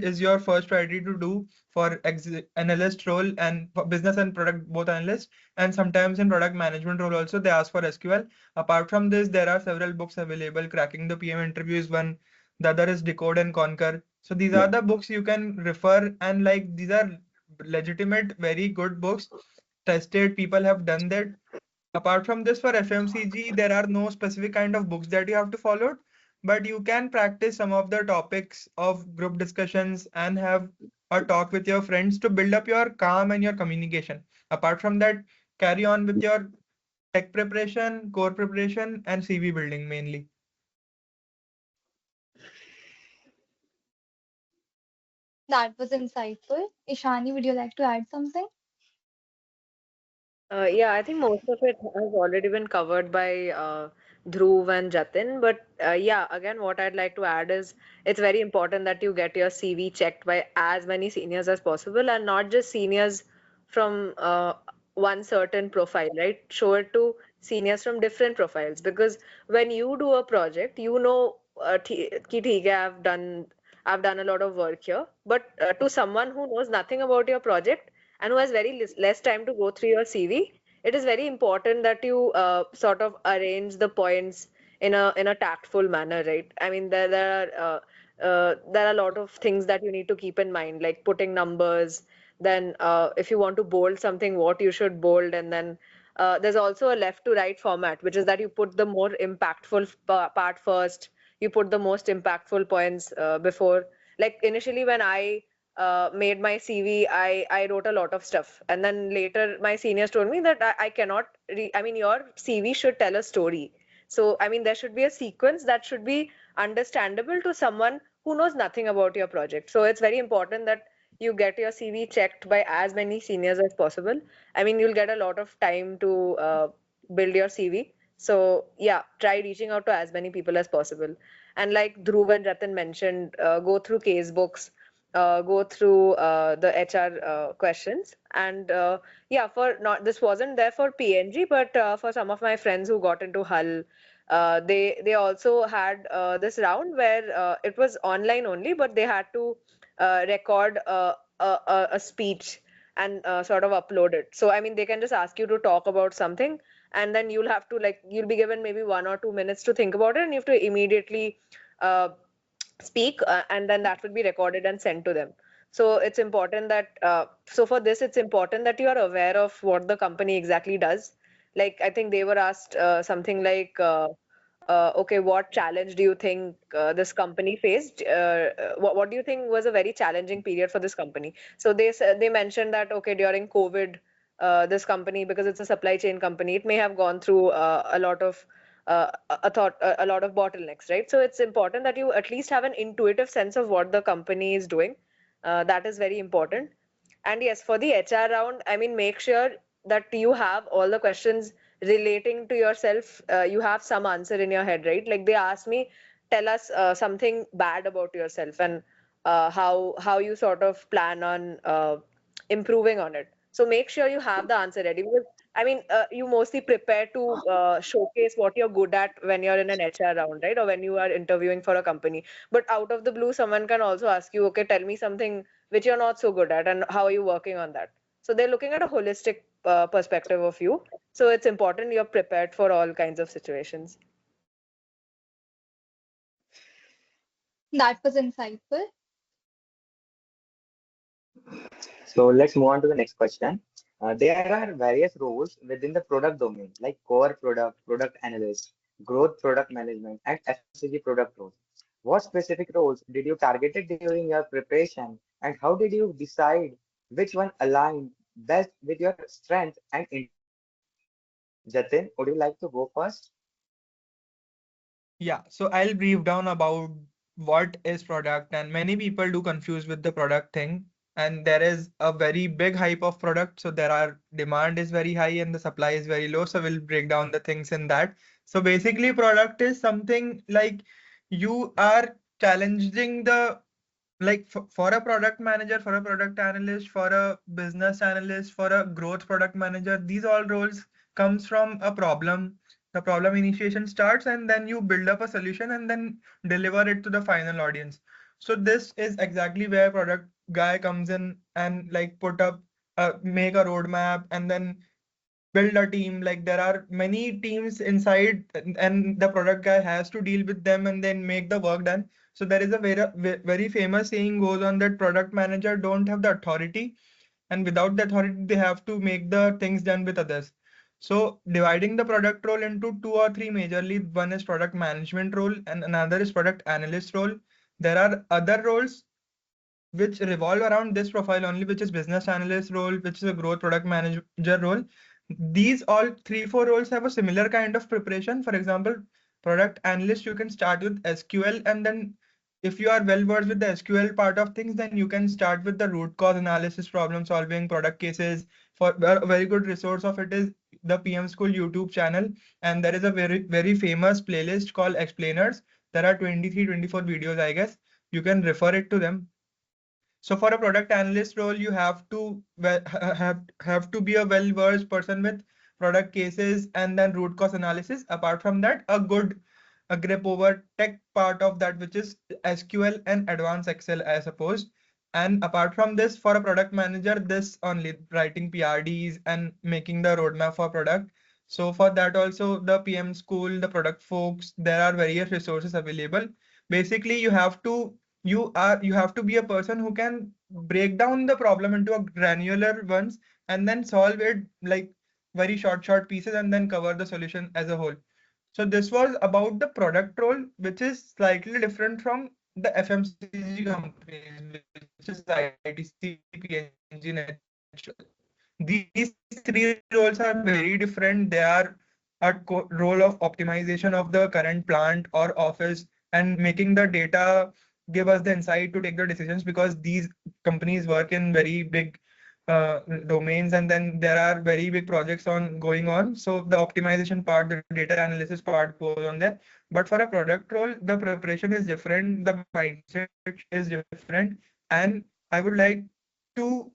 is your first priority to do for analyst role, and for business and product both analyst, and sometimes in product management role also they ask for SQL. Apart from this, there are several books available. Cracking the PM interview is one. The other is Decode and Conquer. So these are the books you can refer, and like these are legitimate, very good books. Tested, people have done that. Apart from this, for FMCG, there are no specific kind of books that you have to follow, but you can practice some of the topics of group discussions and have a talk with your friends to build up your calm and your communication. Apart from that, carry on with your tech preparation, core preparation, and CV building mainly. That was insightful. Ishani, would you like to add something? Yeah, I think most of it has already been covered by Dhruv and Jatin. But yeah, again, what I'd like to add is it's very important that you get your CV checked by as many seniors as possible, and not just seniors from one certain profile, right? Show it to seniors from different profiles, because when you do a project, you know, कि ठीक है, I've done a lot of work here. But to someone who knows nothing about your project and who has very less time to go through your CV, it is very important that you sort of arrange the points in a tactful manner, right? I mean, there are a lot of things that you need to keep in mind, like putting numbers. Then, if you want to bold something, what you should bold, and then there's also a left to right format, which is that you put the more impactful part first. You put the most impactful points before. Like initially, when I made my CV, I wrote a lot of stuff. And then later, my seniors told me that I cannot, I mean, your CV should tell a story. So, I mean, there should be a sequence that should be understandable to someone who knows nothing about your project. So, it's very important that you get your CV checked by as many seniors as possible. I mean, you'll get a lot of time to build your CV. So, yeah, try reaching out to as many people as possible. And like Dhruv and Ratan mentioned, go through case books, go through the HR questions. And yeah, for not this wasn't there for PNG, but for some of my friends who got into Hull, they also had this round where it was online only, but they had to record a speech and sort of upload it. So I mean, they can just ask you to talk about something, and then you'll have to, like, you'll be given maybe 1 or 2 minutes to think about it, and you have to immediately uh, speak, and then that will be recorded and sent to them. So it's important that so for this it's important that you are aware of what the company exactly does. Like I think they were asked something like okay, what challenge do you think this company faced? What do you think was a very challenging period for this company? So they said, they mentioned that okay, during COVID, this company, because it's a supply chain company, it may have gone through a lot of a lot of bottlenecks, right? So it's important that you at least have an intuitive sense of what the company is doing. That is very important. And yes, for the HR round, I mean, make sure that you have all the questions relating to yourself. You have some answer in your head, right? Like they ask me, tell us something bad about yourself, and how you sort of plan on improving on it. So make sure you have the answer ready, because I mean, you mostly prepare to showcase what you're good at when you're in an HR round, right? Or when you are interviewing for a company. But out of the blue, someone can also ask you, okay, tell me something which you're not so good at, and how are you working on that? So they're looking at a holistic perspective of you. So it's important you're prepared for all kinds of situations. That was insightful. So let's move on to the next question. There are various roles within the product domain, like core product, product analyst, growth product management, and FMCG product roles. What specific roles did you targeted during your preparation, and how did you decide which one aligned best with your strength and interest? Jatin, would you like to go first? Yeah, so I'll brief down about what is product, and many people do confuse with the product thing. And there is a very big hype of product, so there are demand is very high and the supply is very low. So we'll break down the things in that. So basically, product is something like you are challenging the like for a product manager, for a product analyst, for a business analyst, for a growth product manager, these all roles comes from a problem. The problem initiation starts and then you build up a solution and then deliver it to the final audience. So this is exactly where product guy comes in and like put up make a roadmap and then build a team. Like there are many teams inside and the product guy has to deal with them and then make the work done. So there is a very famous saying goes on that product manager don't have the authority, and without the authority they have to make the things done with others. So dividing the product role into two or three majorly, one is product management role and another is product analyst role. There are other roles which revolve around this profile only, which is business analyst role, which is a growth product manager role. These all three, four roles have a similar kind of preparation. For example, product analyst, you can start with SQL, and then if you are well versed with the SQL part of things, then you can start with the root cause analysis, problem solving, product cases. For a very good resource of it is the PM School YouTube channel, and there is a very famous playlist called Explainers. There are 23, 24 videos, I guess. You can refer it to them. So for a product analyst role, you have to have to be a well-versed person with product cases and then root cause analysis. Apart from that, a grip over tech part of that, which is SQL and advanced Excel, I suppose. And apart from this, for a product manager, this only writing PRDs and making the roadmap for product. So for that also, the PM school, the product folks, there are various resources available. Basically, you have to be a person who can break down the problem into a granular ones and then solve it like very short pieces and then cover the solution as a whole. So this was about the product role, which is slightly different from the FMCG companies, which is ITC, PNG, natural. These three roles are very different. They are a role of optimization of the current plant or office and making the data give us the insight to take the decisions, because these companies work in very big domains and then there are very big projects on going on. So the optimization part, the data analysis part goes on there. But for a product role, the preparation is different, the mindset is different. And I would like to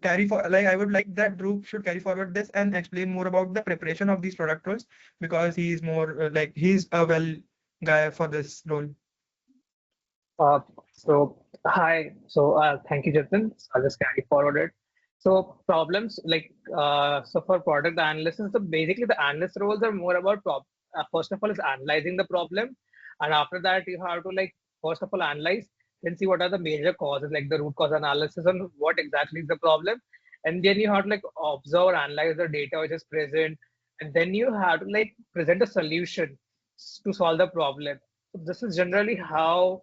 carry for like I would like that Dhruv should carry forward this and explain more about the preparation of these product roles, because he's more like he's a well guy for this role. Uh, hi. Thank you, Jatin. I'll just carry forward it. So problems so for product analysis, so basically the analyst roles are more about first of all is analyzing the problem, and after that you have to like first of all analyze, then see what are the major causes, like the root cause analysis on what exactly is the problem, and then you have to like observe, analyze the data which is present, and then you have to like present a solution to solve the problem. So this is generally how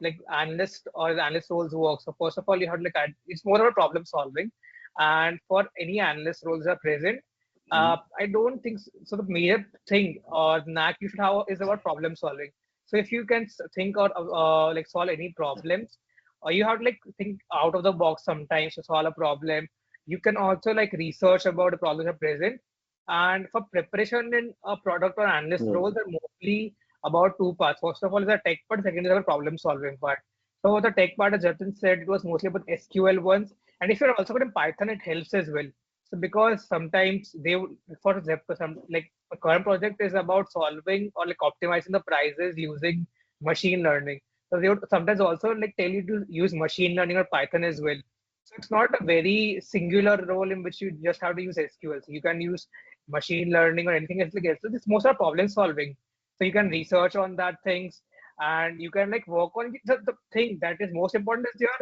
like analyst or the analyst roles work. So first of all, you have to like it's more about problem solving, and for any analyst roles that are present, I don't think so. The major thing or knack you should have is about problem solving. So if you can think or like solve any problems, or you have to like think out of the box sometimes to solve a problem. you can also like research about the problems that are present. And for preparation in a product or analyst Yes. roles are mostly about two parts. First of all is the tech part, second is the problem solving part. So the tech part, as Jatin said, it was mostly about SQL ones. And if you're also good in Python, it helps as well. So because sometimes they would, for example, some like a current project is about solving or like optimizing the prices using machine learning. So they would sometimes also like tell you to use machine learning or Python as well. So it's not a very singular role in which you just have to use SQL. So you can use machine learning or anything else like that. So this most are problem solving. So you can research on that things and you can like work on the thing that is most important is your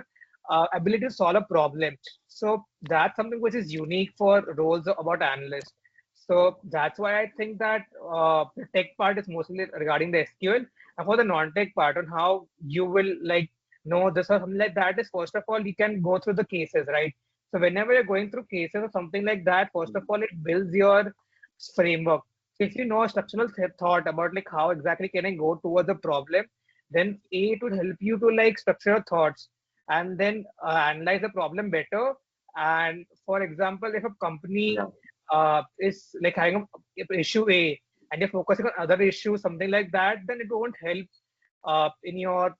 ability to solve a problem. So that's something which is unique for roles about analysts. So that's why I think that the tech part is mostly regarding the SQL, and for the non-tech part on how you will like know this or something like that is first of all you can go through the cases, right? So whenever you're going through cases or something like that, first of all it builds your framework. So if you know a structural thought about like how exactly can I go towards the problem, then it would help you to like structure your thoughts and then analyze the problem better. And for example, if a company is like having a issue A and you're focusing on other issues, something like that, then it won't help in your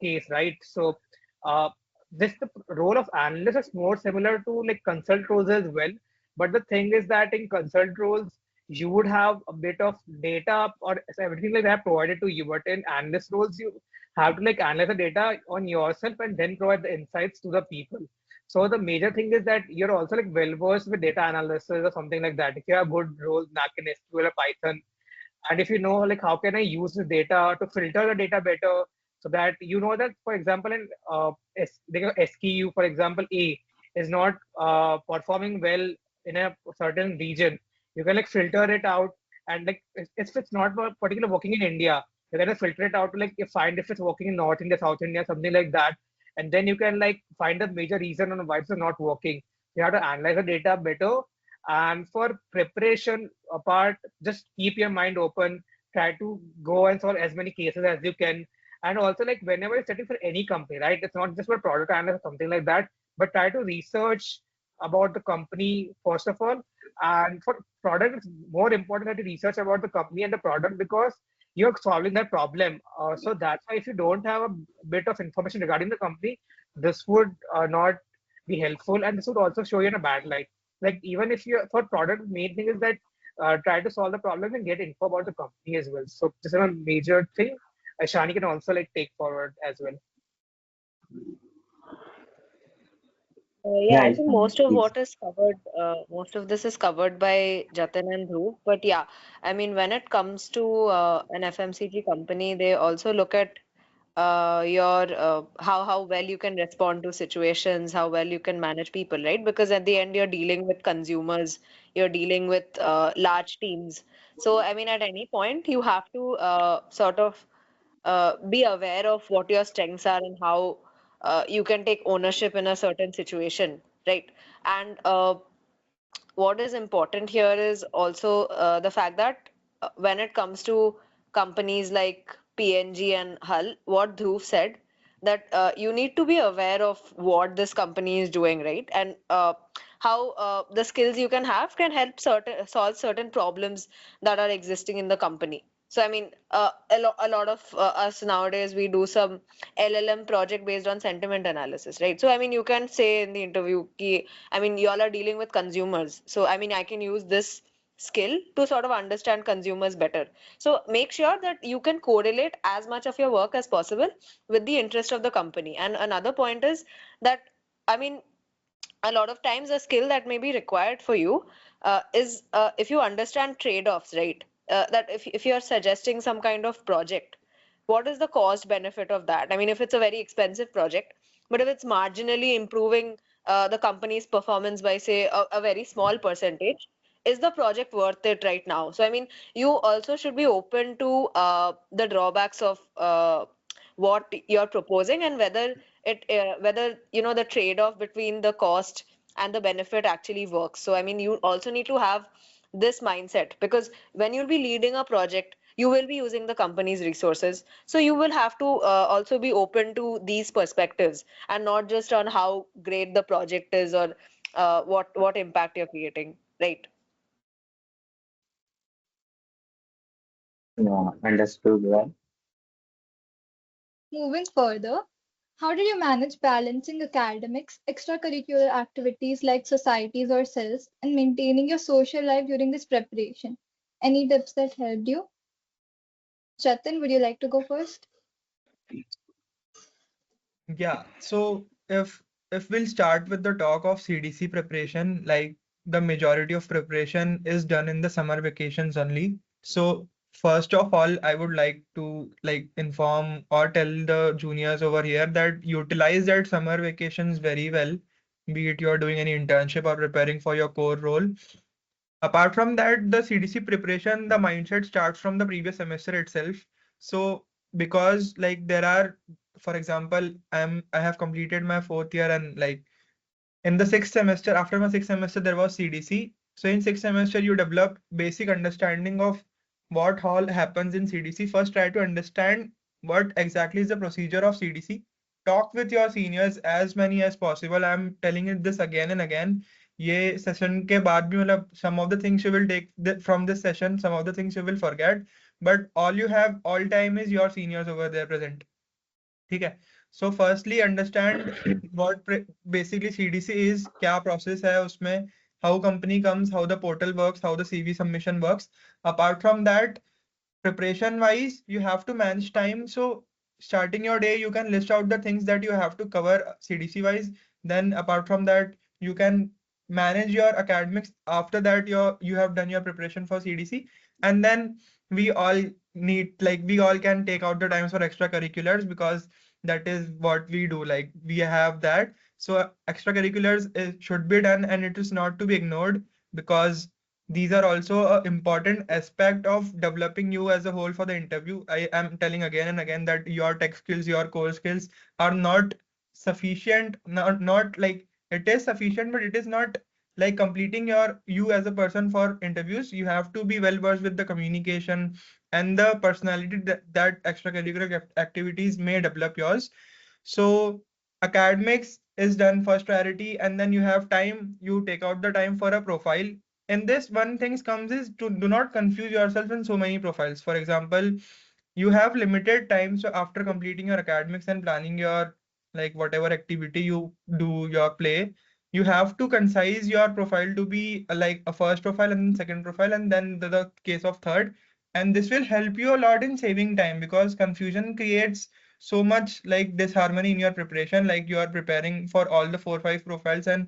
case, right? So uh, this the role of analyst is more similar to like consult roles as well. But the thing is that in consult roles, you would have a bit of data or everything like that provided to you. But in analyst roles, you have to like analyze the data on yourself and then provide the insights to the people. So the major thing is that you're also like well versed with data analysis or something like that. If you have good roles back in SQL or Python, and if you know like how can I use the data to filter the data better, so that you know that for example in like a SKU for example A is not performing well in a certain region, you can like filter it out. And like if it's not particularly working in India, you can filter it out to like find if it's working in North India, South India, something like that. And then you can like find the major reason on why it's not working. You have to analyze the data better. And for preparation part, just keep your mind open, try to go and solve as many cases as you can. And also like whenever you're setting for any company, right, it's not just for product analyst or something like that, but try to research about the company first of all. And for product, it's more important that you research about the company and the product because you're solving that problem. So that's why if you don't have a bit of information regarding the company, this would not be helpful, and this would also show you in a bad light. Like even if you for product, main thing is that try to solve the problem and get info about the company as well. So this is a major thing. Shani can also like take forward as well. Yeah, Yeah, I think Ishan, most of please. what is covered, most of this is covered by Jatin and Dhruv. But yeah, I mean, when it comes to an FMCG company, they also look at your how well you can respond to situations, how well you can manage people, right? Because at the end, you're dealing with consumers, you're dealing with large teams. So, I mean, at any point, you have to sort of be aware of what your strengths are and how you can take ownership in a certain situation, right? And what is important here is also the fact that when it comes to companies like PNG and Hull, what Dhruv said, that you need to be aware of what this company is doing, right? And how the skills you can have can help solve certain problems that are existing in the company. So I mean, a lot of us nowadays we do some LLM project based on sentiment analysis, right? So I mean, you can say in the interview, ki, I mean, y'all are dealing with consumers, so I mean, I can use this skill to sort of understand consumers better. So make sure that you can correlate as much of your work as possible with the interest of the company. And another point is that, I mean, a lot of times a skill that may be required for you is if you understand trade-offs, right? That if you're suggesting some kind of project, what is the cost benefit of that? I mean, if it's a very expensive project, but if it's marginally improving the company's performance by, say, a very small percentage, is the project worth it right now? So, I mean, you also should be open to the drawbacks of what you're proposing and whether you know the trade-off between the cost and the benefit actually works. So I mean, you also need to have this mindset, because when you'll be leading a project, you will be using the company's resources, so you will have to also be open to these perspectives and not just on how great the project is or what impact you're creating, right? Yeah, understood well. Moving further, how did you manage balancing academics, extracurricular activities like societies or cells, and maintaining your social life during this preparation? Any tips that helped you? Jatin, would you like to go first? Yeah, so if we'll start with the talk of CDC preparation, like the majority of preparation is done in the summer vacations only. So first of all, I would like to like inform or tell the juniors over here that utilize that summer vacations very well, be it you're doing any internship or preparing for your core role. Apart from that, the CDC preparation, the mindset starts from the previous semester itself. So because like there are, for example, I have completed my fourth year and like in the sixth semester, after my sixth semester, there was CDC. So in sixth semester, you develop basic understanding of what all happens in CDC. First, try to understand what exactly is the procedure of CDC. Talk with your seniors as many as possible. I'm telling you this again and again. ये session के बाद भी मतलब some of the things you will take from this session, some of the things you will forget, but all you have all time is your seniors over there present. ठीक है. So firstly understand what basically CDC is, क्या process है उसमें, how company comes, how the portal works, how the CV submission works. Apart from that, preparation wise, you have to manage time. So starting your day, you can list out the things that you have to cover CDC wise. Then apart from that, you can manage your academics. After that, you have done your preparation for CDC. And then we all we all can take out the times for extracurriculars because that is what we do. Like we have that. So extracurriculars should be done and it is not to be ignored because these are also an important aspect of developing you as a whole for the interview. I am telling again and again that your tech skills, your core skills are not sufficient, not like it is sufficient, but it is not like completing you as a person for interviews. You have to be well versed with the communication and the personality that extracurricular activities may develop yours. So academics is done first priority, and then you have time, you take out the time for a profile. In this, one thing comes is to do not confuse yourself in so many profiles. For example, you have limited time. So after completing your academics and planning your like whatever activity you do, your play, you have to concise your profile to be like a first profile and then second profile and then the case of third. And this will help you a lot in saving time because confusion creates so much like disharmony in your preparation. Like you are preparing for all the 4 5 profiles and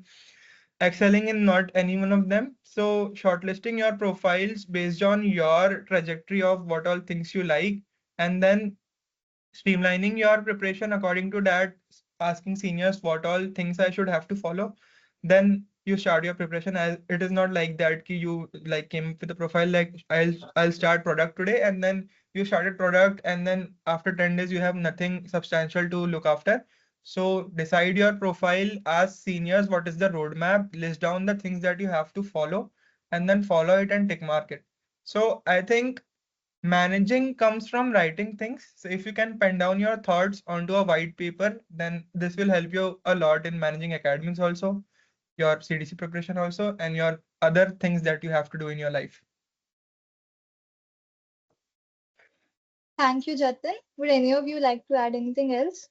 excelling in not any one of them. So shortlisting your profiles based on your trajectory of what all things you like, and then streamlining your preparation according to that, asking seniors what all things I should have to follow. Then you start your preparation. As it is not like that ki you like came up with a profile like I'll start product today and then you started product and then after 10 days you have nothing substantial to look after. So decide your profile, ask seniors what is the roadmap, list down the things that you have to follow, and then follow it and tick mark it. So I think managing comes from writing things. So if you can pen down your thoughts onto a white paper, then this will help you a lot in managing academics also, your CDC preparation also, and your other things that you have to do in your life. Thank you, Jatin. Would any of you like to add anything else?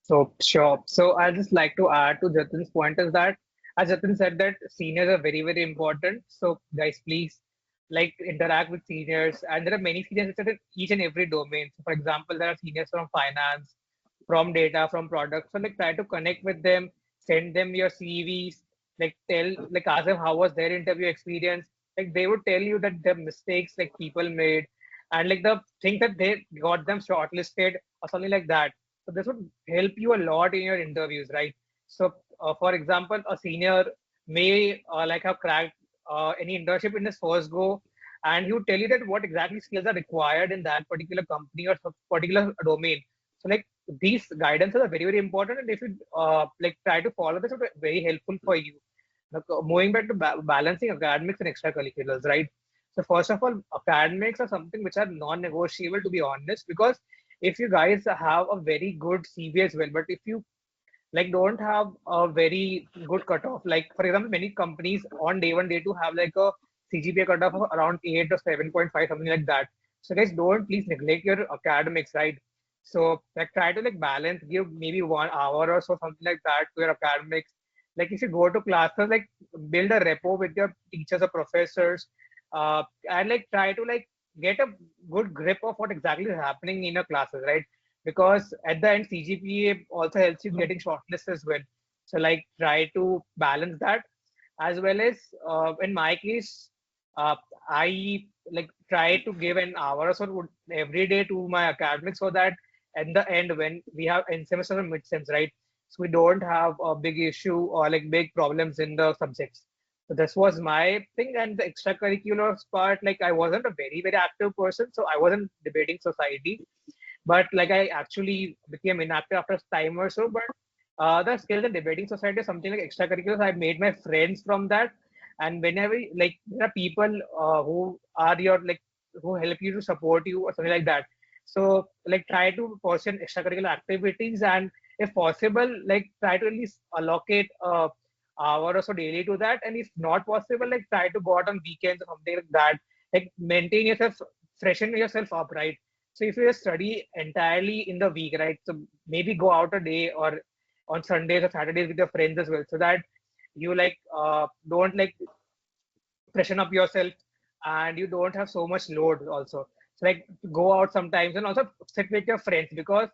So sure. So I just like to add to Jatin's point is that as Jatin said that seniors are very, very important. So guys, please like interact with seniors. And there are many seniors in each and every domain. So for example, there are seniors from finance, from data, from products. So like try to connect with them, send them your CVs, like ask them how was their interview experience. Like they would tell you that the mistakes like people made and like the thing that they got them shortlisted or something like that. So this would help you a lot in your interviews, right? So, for example, a senior may like have cracked any internship in his first go, and he would tell you that what exactly skills are required in that particular company or particular domain. So, like these guidances are very, very important, and if you like try to follow this, it will be very helpful for you. Now, moving back to balancing academics and extracurriculars, right? So, first of all, academics are something which are non-negotiable, to be honest, because if you guys have a very good CV as well, but if you like don't have a very good cutoff. Like for example, many companies on day one, day two have like a CGPA cutoff of around 8 or 7.5, something like that. So guys, don't please neglect your academics, right? So like try to like balance, give maybe 1 hour or so, something like that to your academics. Like if you go to classes, like build a rapport with your teachers or professors, and like try to like get a good grip of what exactly is happening in your classes, right? Because at the end, CGPA also helps you getting shortlist as well. So like try to balance that, as well as in my case, uh, I like try to give an hour or so every day to my academics, so that at the end when we have end semester and mid sems, right? So we don't have a big issue or like big problems in the subjects. So this was my thing, and the extracurriculars part, like I wasn't a very active person, so I wasn't debating society, but like I actually became inactive after a time or so. But the skills and debating society is something like extracurriculars. I made my friends from that, and whenever like there are people who are your like who help you to support you or something like that. So like try to pursue extracurricular activities, and if possible, like try to at least allocate hour or so daily to that. And if not possible, like try to go out on weekends or something like that. Like maintain yourself, freshen yourself up, right? So if you just study entirely in the week, right? So maybe go out a day or on Sundays or Saturdays with your friends as well, so that you like don't like freshen up yourself, and you don't have so much load also. So like go out sometimes, and also sit with your friends, because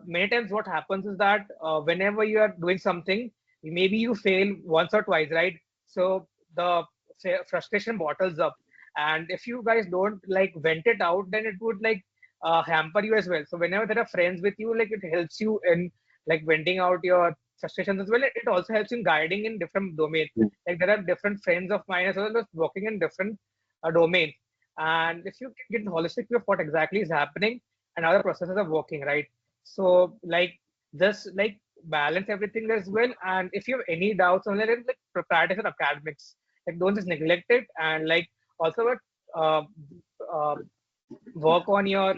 many times what happens is that whenever you are doing something, maybe you fail once or twice, right? So the frustration bottles up, and if you guys don't like vent it out, then it would like hamper you as well. So whenever there are friends with you, like it helps you in like venting out your frustrations as well. It also helps in guiding in different domains. Like there are different friends of mine as well as working in different domains, and if you can get holistic view of what exactly is happening and how the processes are working, right? So like just like balance everything as well. And if you have any doubts on it, like prioritize your academics. Like don't just neglect it, and like also uh, uh, work on your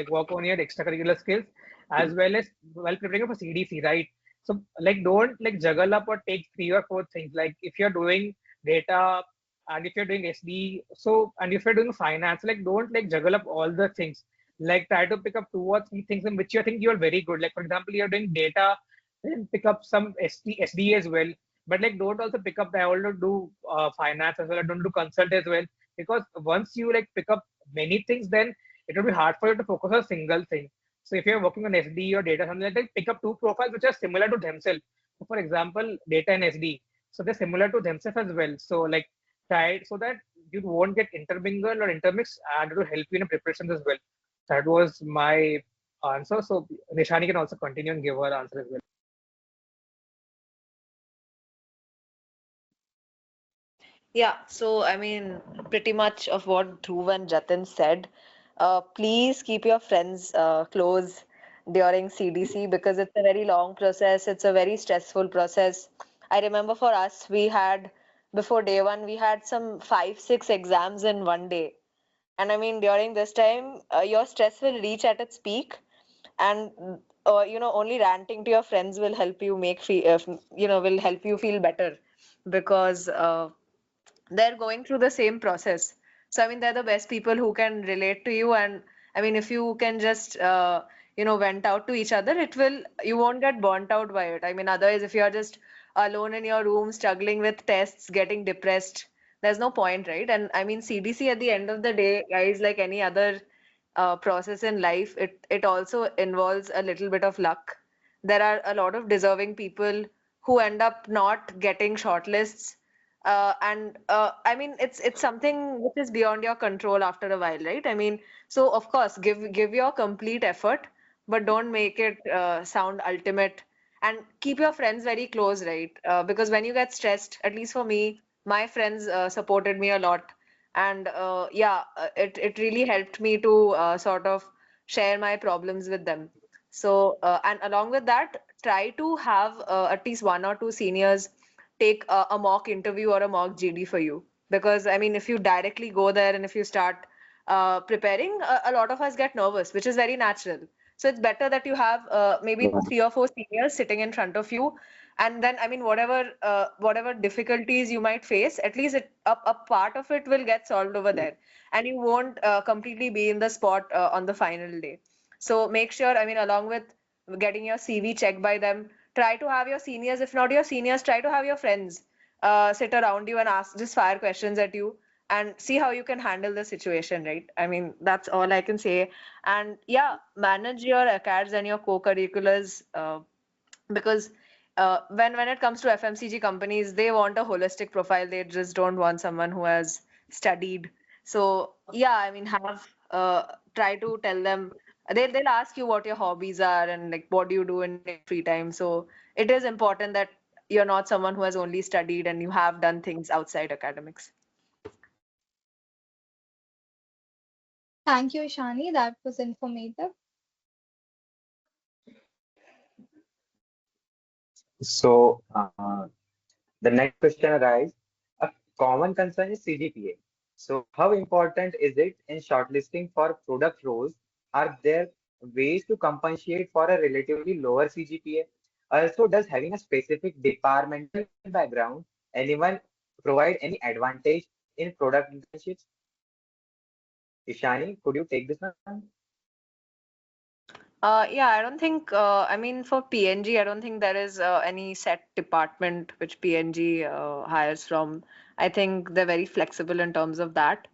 work on your extracurricular skills, as well as while preparing for CDC, right? So like don't like juggle up or take 3 or 4 things. Like if you're doing data, and if you're doing SD, so and if you're doing finance, like don't like juggle up all the things. Like try to pick up 2 or 3 things in which you think you're very good. Like for example, you're doing data, then pick up some SD as well. But like don't also pick up, I also do finance as well. I don't do consult as well, because once you like pick up many things, then it will be hard for you to focus on a single thing. So if you're working on SD or data, something like that, pick up 2 profiles which are similar to themselves. So for example, data and SD. So they're similar to themselves as well. So like try so that you won't get intermingled or intermixed, and it will help you in preparation as well. That was my answer. So Nishani can also continue and give her answer as well. Yeah, so I mean, pretty much of what Dhruv and Jatin said. Please keep your friends close during CDC, because it's a very long process. It's a very stressful process. I remember for us, we had before day one, we had some 5, 6 exams in one day. And I mean, during this time, your stress will reach at its peak, and only ranting to your friends will help you will help you feel better, because they're going through the same process. So I mean, they're the best people who can relate to you. And I mean, if you can just vent out to each other, you won't get burnt out by it. I mean, otherwise, if you're just alone in your room struggling with tests, getting depressed, there's no point, right? And I mean, CDC at the end of the day, guys, like any other process in life, it also involves a little bit of luck. There are a lot of deserving people who end up not getting shortlists, and I mean, it's something which is beyond your control after a while, right? I mean, so of course, give your complete effort, but don't make it sound ultimate, and keep your friends very close, right? Because when you get stressed, at least for me, my friends supported me a lot, and it really helped me to sort of share my problems with them. So and along with that, try to have at least 1 or 2 seniors take a mock interview or a mock GD for you. Because I mean, if you directly go there and if you start preparing, a lot of us get nervous, which is very natural. So it's better that you have maybe 3 or 4 seniors sitting in front of you, and then I mean whatever difficulties you might face, at least a part of it will get solved over there, and you won't completely be in the spot on the final day. So make sure, I mean, along with getting your CV checked by them, try to have your seniors, if not your seniors, try to have your friends sit around you and ask, just fire questions at you and see how you can handle the situation, right? I mean, that's all I can say. And yeah, manage your acads and your co-curriculars, because when it comes to FMCG companies, they want a holistic profile. They just don't want someone who has studied. So yeah, I mean, have try to tell them, they'll ask you what your hobbies are and like what do you do in your free time. So it is important that you're not someone who has only studied and you have done things outside academics. Thank you, Ishani. That was informative. So, the next question arises. A common concern is CGPA. So, how important is it in shortlisting for product roles? Are there ways to compensate for a relatively lower CGPA? Also, does having a specific departmental background anyone provide any advantage in product internships? Ishani, could you take this one? Yeah, I don't think, I mean, for PNG, I don't think there is any set department which PNG hires from. I think they're very flexible in terms of that.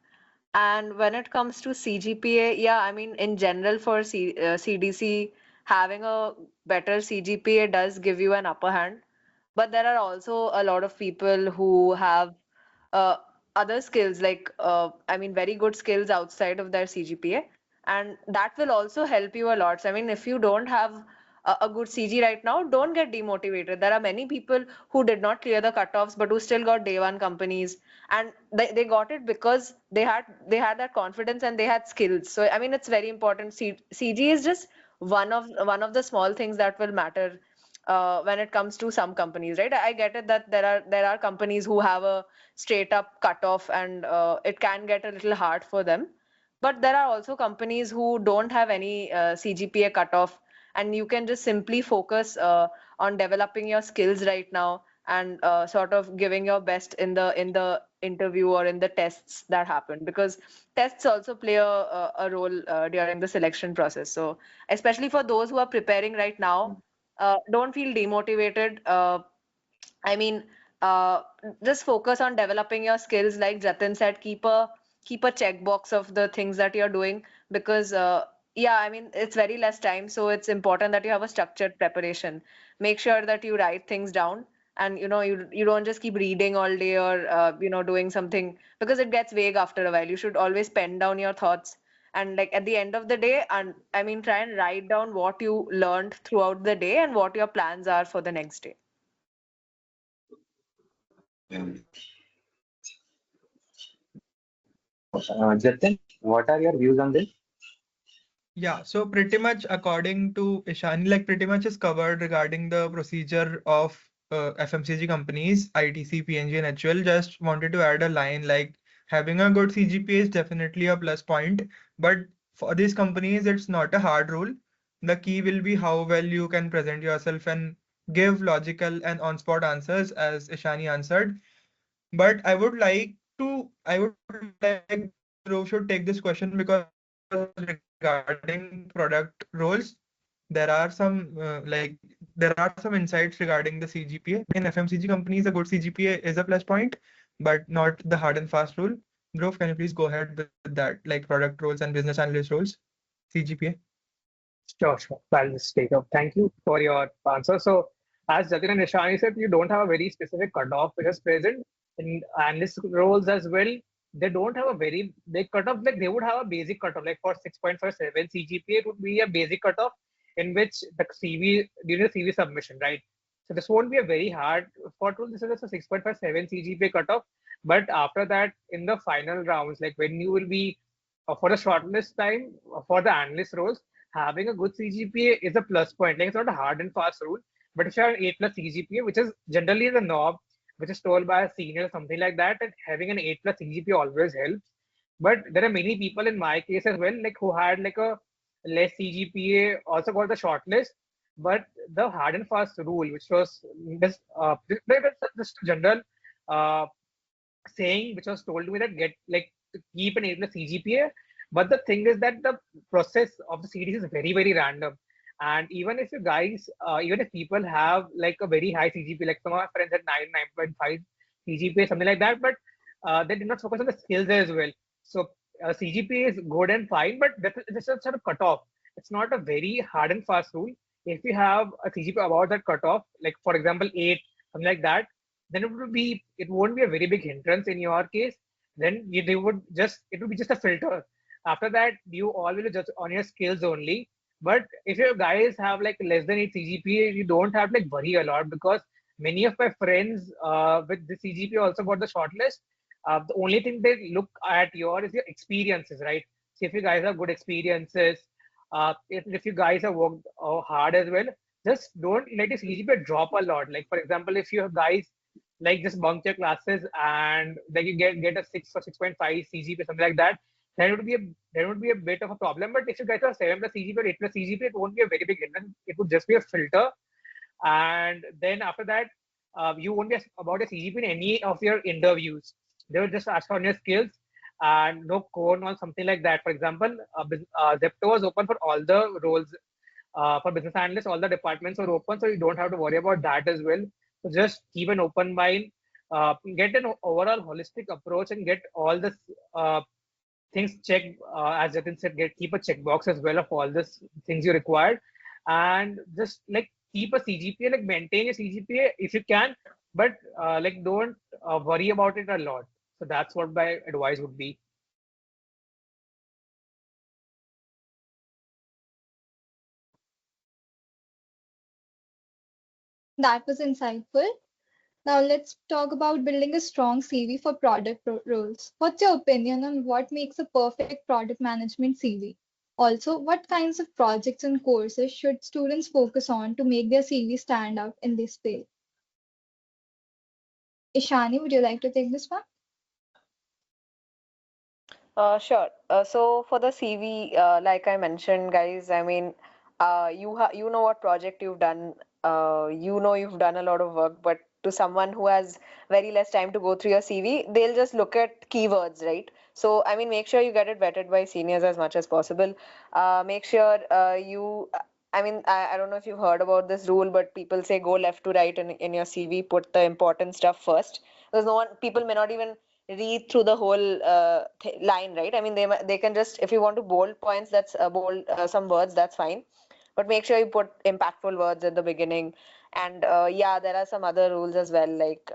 And when it comes to CGPA, yeah, I mean, in general for CDC, having a better CGPA does give you an upper hand. But there are also a lot of people who have uh, other skills, like, I mean, very good skills outside of their CGPA. And that will also help you a lot. So, I mean, if you don't have a good CG right now, don't get demotivated. There are many people who did not clear the cutoffs, but who still got day one companies, and they got it because they had that confidence and they had skills. So, I mean, it's very important. CG is just one of the small things that will matter when it comes to some companies, right? I get it that there are companies who have a straight up cutoff, and it can get a little hard for them. But there are also companies who don't have any CGPA cutoff, and you can just simply focus on developing your skills right now and sort of giving your best in the interview or in the tests that happen, because tests also play a role during the selection process. So especially for those who are preparing right now, don't feel demotivated. I mean, uh, just focus on developing your skills. Like Jatin said, keep a checkbox of the things that you're doing, because yeah, I mean, it's very less time, so it's important that you have a structured preparation. Make sure that you write things down, and you don't just keep reading all day, or doing something, because it gets vague after a while. You should always pen down your thoughts, and like at the end of the day, and I mean, try and write down what you learned throughout the day and what your plans are for the next day. Jatin, what are your views on this? Yeah, so pretty much according to Ishani, like pretty much is covered regarding the procedure of FMCG companies, ITC, PNG, and HUL. Just wanted to add a line like having a good CGPA is definitely a plus point, but for these companies, it's not a hard rule. The key will be how well you can present yourself and give logical and on-spot answers, as Ishani answered. But I would like Dhruv should take this question, because regarding product roles, there are some insights regarding the CGPA. In FMCG companies, a good CGPA is a plus point, but not the hard and fast rule. Dhruv, can you please go ahead with that, like product roles and business analyst roles, CGPA? Sure, sure. So I'll just take up. Thank you for your answer. So, as Jatin and Nishani said, you don't have a very specific cutoff which is present in analyst roles as well. They don't have a very big cutoff. Like they would have a basic cutoff, like for 6.57 CGPA, it would be a basic cutoff in which the CV during the CV submission, right? So this won't be a very hard for tool. This is just a 6.57 CGPA cutoff. But after that, in the final rounds, like when you will be for the shortlist time for the analyst roles, having a good CGPA is a plus point. Like it's not a hard and fast rule, but if you have an 8 plus CGPA, which is generally the norm, which is told by a senior, something like that, and having an 8 plus CGPA always helps. But there are many people in my case as well, like who had like a less CGPA also got the shortlist. But the hard and fast rule, which was just a general uh, saying which was told to me that get like to keep an 8 CGPA. But the thing is that the process of the series is very, very random. And even if you guys, even if people have like a very high CGPA, like some of my friends had 9.5 CGPA, something like that, but they did not focus on the skills as well. So CGPA is good and fine, but this is sort of cutoff. It's not a very hard and fast rule. If you have a CGPA about that cutoff, like for example, 8, something like that, then it won't be a very big hindrance in your case. Then they would just it would be just a filter. After that, you all will judge on your skills only. But if your guys have like less than 8 CGPA, you don't have to like worry a lot, because many of my friends with the CGPA also got the shortlist. The only thing they look at your is your experiences, right? So if you guys have good experiences, if you guys have worked hard as well, just don't let your CGPA drop a lot. Like for example, if you guys like just bunk your classes and like you get a 6 or 6.5 CGPA, something like that, then there would be a bit of a problem. But if you guys are 7 plus CGPA or 8 plus CGPA, it won't be a very big hindrance. It would just be a filter. And then after that, you won't be asked about your CGPA in any of your interviews. They will just ask on your skills and no code or something like that. For example, Zepto was open for all the roles. For business analysts, all the departments are open, so you don't have to worry about that as well. So just keep an open mind, get an overall holistic approach, and get all this things checked. As Jatin said, keep a checkbox as well of all this things you required, and just like keep a CGPA, like maintain your CGPA if you can, but like don't worry about it a lot. So that's what my advice would be. That was insightful. Now let's talk about building a strong CV for product roles. What's your opinion on what makes a perfect product management CV? Also, what kinds of projects and courses should students focus on to make their CV stand out in this field? Ishani, would you like to take this one? Sure. So for the CV, like I mentioned, guys, I mean, you know what project you've done. You know you've done a lot of work, but to someone who has very less time to go through your CV, they'll just look at keywords, right? So I mean, make sure you get it vetted by seniors as much as possible. Make sure I mean, I don't know if you've heard about this rule, but people say go left to right in your CV, put the important stuff first. Because no one, people may not even read through the whole line, right? I mean, they can just, if you want to bold points, that's bold some words, that's fine. But make sure you put impactful words at the beginning. And yeah, there are some other rules as well, like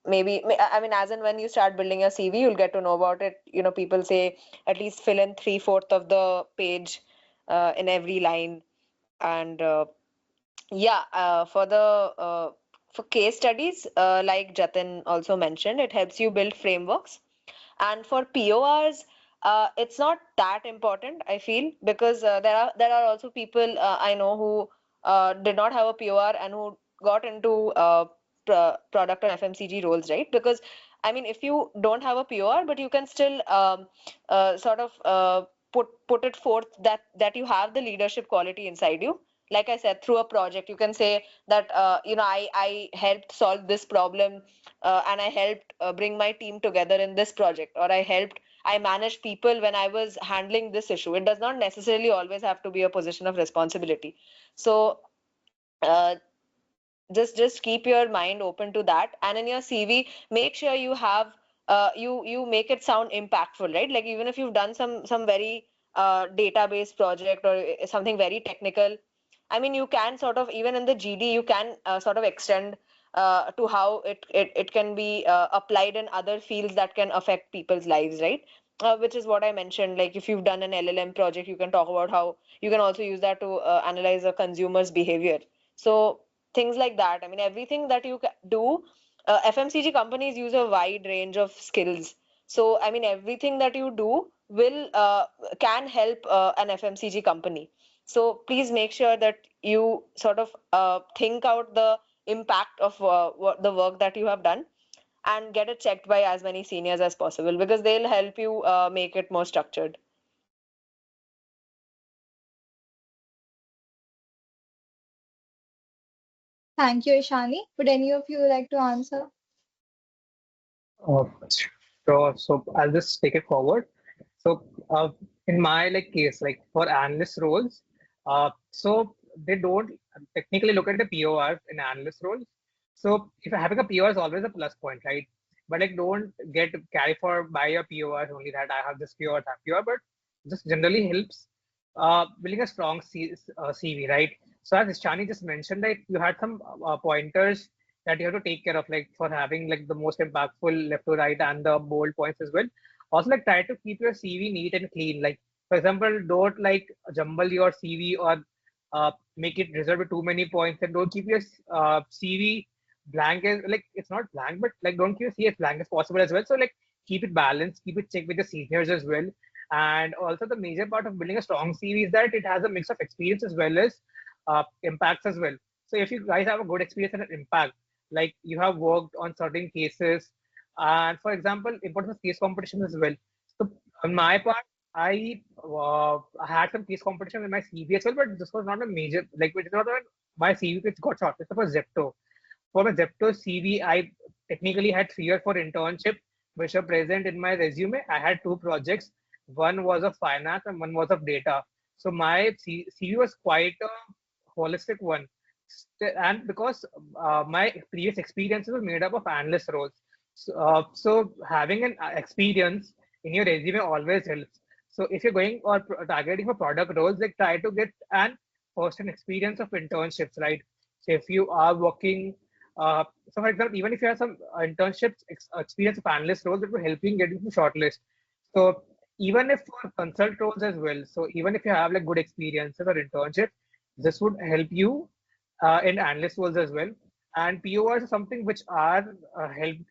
I mean, as and when you start building your CV, you'll get to know about it. You know, people say at least fill in three-fourth of the page in every line. And yeah, for case studies, like Jatin also mentioned, it helps you build frameworks. And for PORs, it's not that important, I feel, because there are also people I know who did not have a POR and who got into product and FMCG roles, right? Because I mean, if you don't have a POR, but you can still sort of put it forth that you have the leadership quality inside you. Like I said, through a project, you can say that you know I helped solve this problem and I helped bring my team together in this project, or I managed people when I was handling this issue. It does not necessarily always have to be a position of responsibility. So uh, just keep your mind open to that, and in your CV make sure you have you make it sound impactful, right? Like even if you've done some very database project or something very technical, I mean, you can sort of, even in the GD, you can sort of extend to how it can be applied in other fields that can affect people's lives, right? Which is what I mentioned. Like if you've done an LLM project, you can talk about how you can also use that to analyze a consumer's behavior. So things like that. I mean, everything that you do, FMCG companies use a wide range of skills. So, I mean, everything that you do will can help an FMCG company. So please make sure that you sort of think out the impact of what the work that you have done and get it checked by as many seniors as possible, because they'll help you make it more structured. Thank you, Ishani. Would any of you like to answer? Uh, sure. So I'll just take it forward. So in my like case, like for analyst roles, so they don't technically look at the PORs in analyst roles. So if having a POR is always a plus point, right? But like don't get carry for by your PORs only that I have this POR, that POR, but just generally helps building a strong CV, right? So as Shani just mentioned, that you had some pointers that you have to take care of, like for having like the most impactful left to right and the bold points as well. Also, like try to keep your CV neat and clean. Like for example, don't like jumble your CV or make it reserved with too many points, and don't keep your CV blank as like it's not blank, but like don't keep your CV as blank as possible as well. So like keep it balanced, keep it checked with the seniors as well. And also the major part of building a strong CV is that it has a mix of experience as well as impacts as well. So if you guys have a good experience and an impact, like you have worked on certain cases, and for example, importance of case competition as well. So on my part, I had some case competition in my CV as well, but this was not a major like it is not on my CV which got shortlisted for Zepto. For my Zepto CV, I technically had 3 or 4 internship which are present in my resume. I had 2 projects. One was of finance and one was of data. So my CV was quite a holistic one. And because my previous experiences were made up of analyst roles, so having an experience in your resume always helps. So if you're going or targeting for product roles, like try to get an first-hand experience of internships, right? So if you are working, so for example, even if you have some internships experience of analyst roles, it will help you in getting to shortlist. So even if for consult roles as well, so even if you have like good experiences or internships, this would help you in analyst roles as well. And PORs are something which are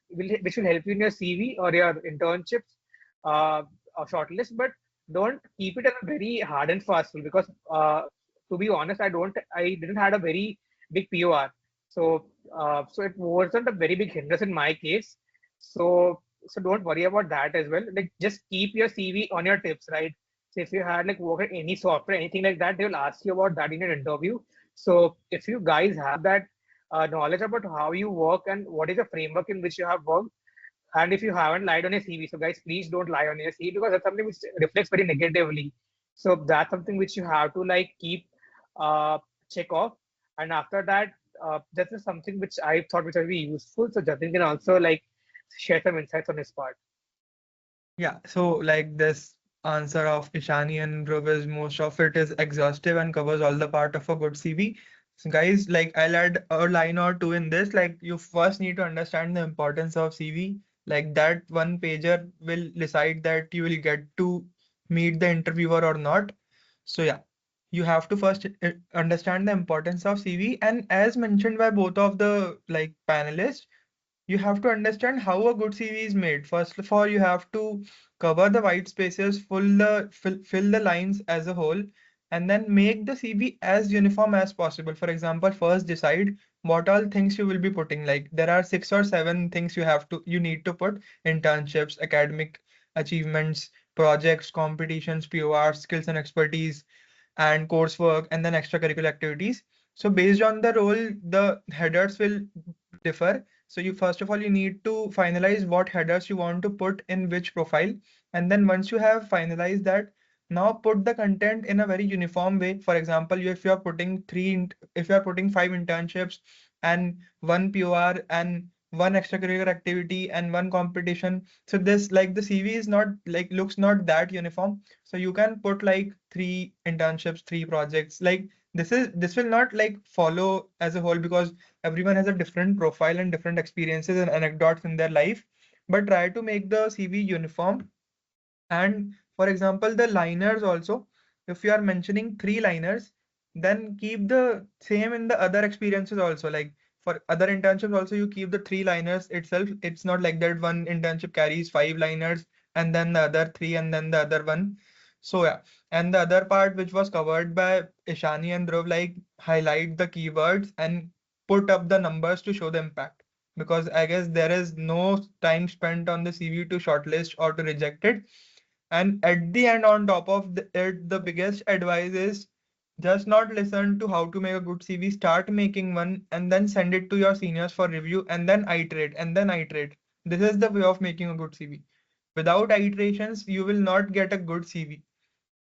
which will help you in your CV or your internships or shortlist, but don't keep it as a very hard and fast rule because to be honest, I didn't had a very big POR, so so it wasn't a very big hindrance in my case. So don't worry about that as well. Like just keep your CV on your tips, right? So if you had like work at any software, anything like that, they will ask you about that in an interview. So if you guys have that knowledge about how you work and what is the framework in which you have worked, and if you haven't lied on your CV, so guys, please don't lie on your CV because that's something which reflects very negatively. So that's something which you have to like keep check off. And after that, this is something which I thought which will be useful. So Jatin can also like share some insights on his part. Yeah, so like this answer of Ishani and Dhruv is most of it is exhaustive and covers all the part of a good CV. So guys, like I'll add a line or two in this. Like you first need to understand the importance of CV. Like that one pager will decide that you will get to meet the interviewer or not. So yeah, you have to first understand the importance of CV. And as mentioned by both of the like panelists, you have to understand how a good CV is made. First of all, you have to cover the white spaces, fill the lines as a whole, and then make the CV as uniform as possible. For example, first decide what all things you will be putting. Like there are 6 or 7 things you need to put: internships, academic achievements, projects, competitions, PORs, skills and expertise, and coursework, and then extracurricular activities. So based on the role, the headers will differ. So you first of all you need to finalize what headers you want to put in which profile, and then once you have finalized that, now put the content in a very uniform way. For example, if you are putting if you are putting 5 internships and 1 POR and 1 extracurricular activity and 1 competition, so this like the CV is not like looks not that uniform. So you can put like 3 internships, 3 projects. Like this will not like follow as a whole because everyone has a different profile and different experiences and anecdotes in their life, but try to make the CV uniform. And for example, the liners also, if you are mentioning 3 liners, then keep the same in the other experiences also. Like for other internships also, you keep the 3 liners itself. It's not like that one internship carries 5 liners and then the other 3 and then the other one. So yeah, and the other part which was covered by Ishani and Dhruv, like highlight the keywords and put up the numbers to show the impact. Because I guess there is no time spent on the CV to shortlist or to reject it. And at the end, on top of it, the biggest advice is Just not listen to how to make a good CV, start making one and then send it to your seniors for review and then iterate and then iterate. This is the way of making a good CV. Without iterations, you will not get a good CV.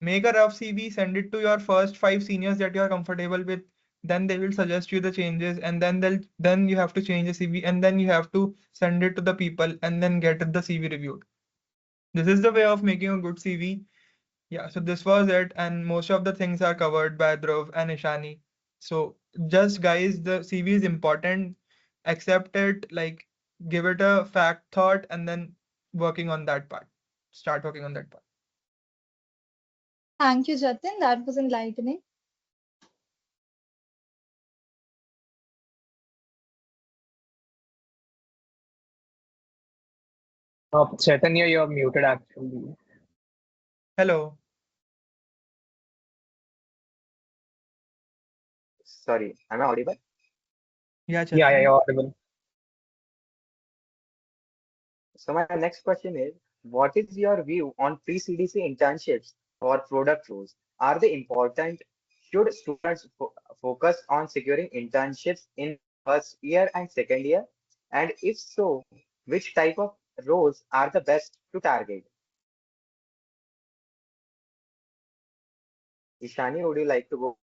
Make a rough CV, send it to your first 5 seniors that you are comfortable with. Then they will suggest you the changes, and then you have to change the CV, and then you have to send it to the people, and then get the CV reviewed. This is the way of making a good CV. Yeah, so this was it, and most of the things are covered by Dhruv and Ishani. So just guys, the CV is important. Accept it, like give it a fact thought, and then working on that part. Start working on that part. Thank you, Jatin. That was enlightening. Chaitanya, you're muted actually. Hello. Sorry, am I audible? Yeah, Yeah, Chaitanya. you're audible. So my next question is, what is your view on pre-CDC internships for product roles? Are they important? Should students focus on securing internships in first year and second year? And if so, which type of roles are the best to target? Ishani, would you like to go?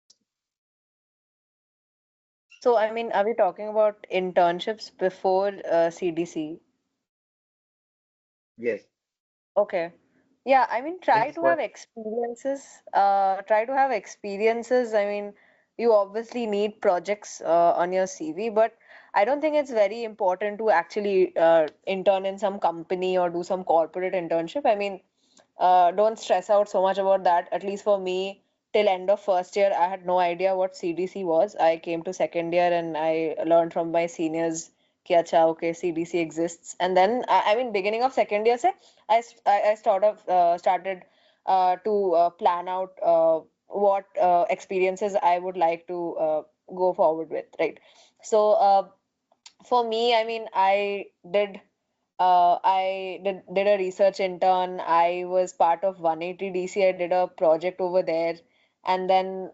So, I mean, are we talking about internships before CDC? Yes, Okay. Yeah, I mean, means try to for have experiences. Try to have experiences. I mean, you obviously need projects on your CV, but I don't think it's very important to actually intern in some company or do some corporate internship. I mean, don't stress out so much about that. At least for me, till end of first year, I had no idea what CDC was. I came to second year and I learned from my seniors कि अच्छा okay CDC exists. And then I mean beginning of second year से I started to plan out what experiences I would like to go forward with, right? So for me, I mean, I did a research intern. I was part of 180 DC. I did a project over there, and then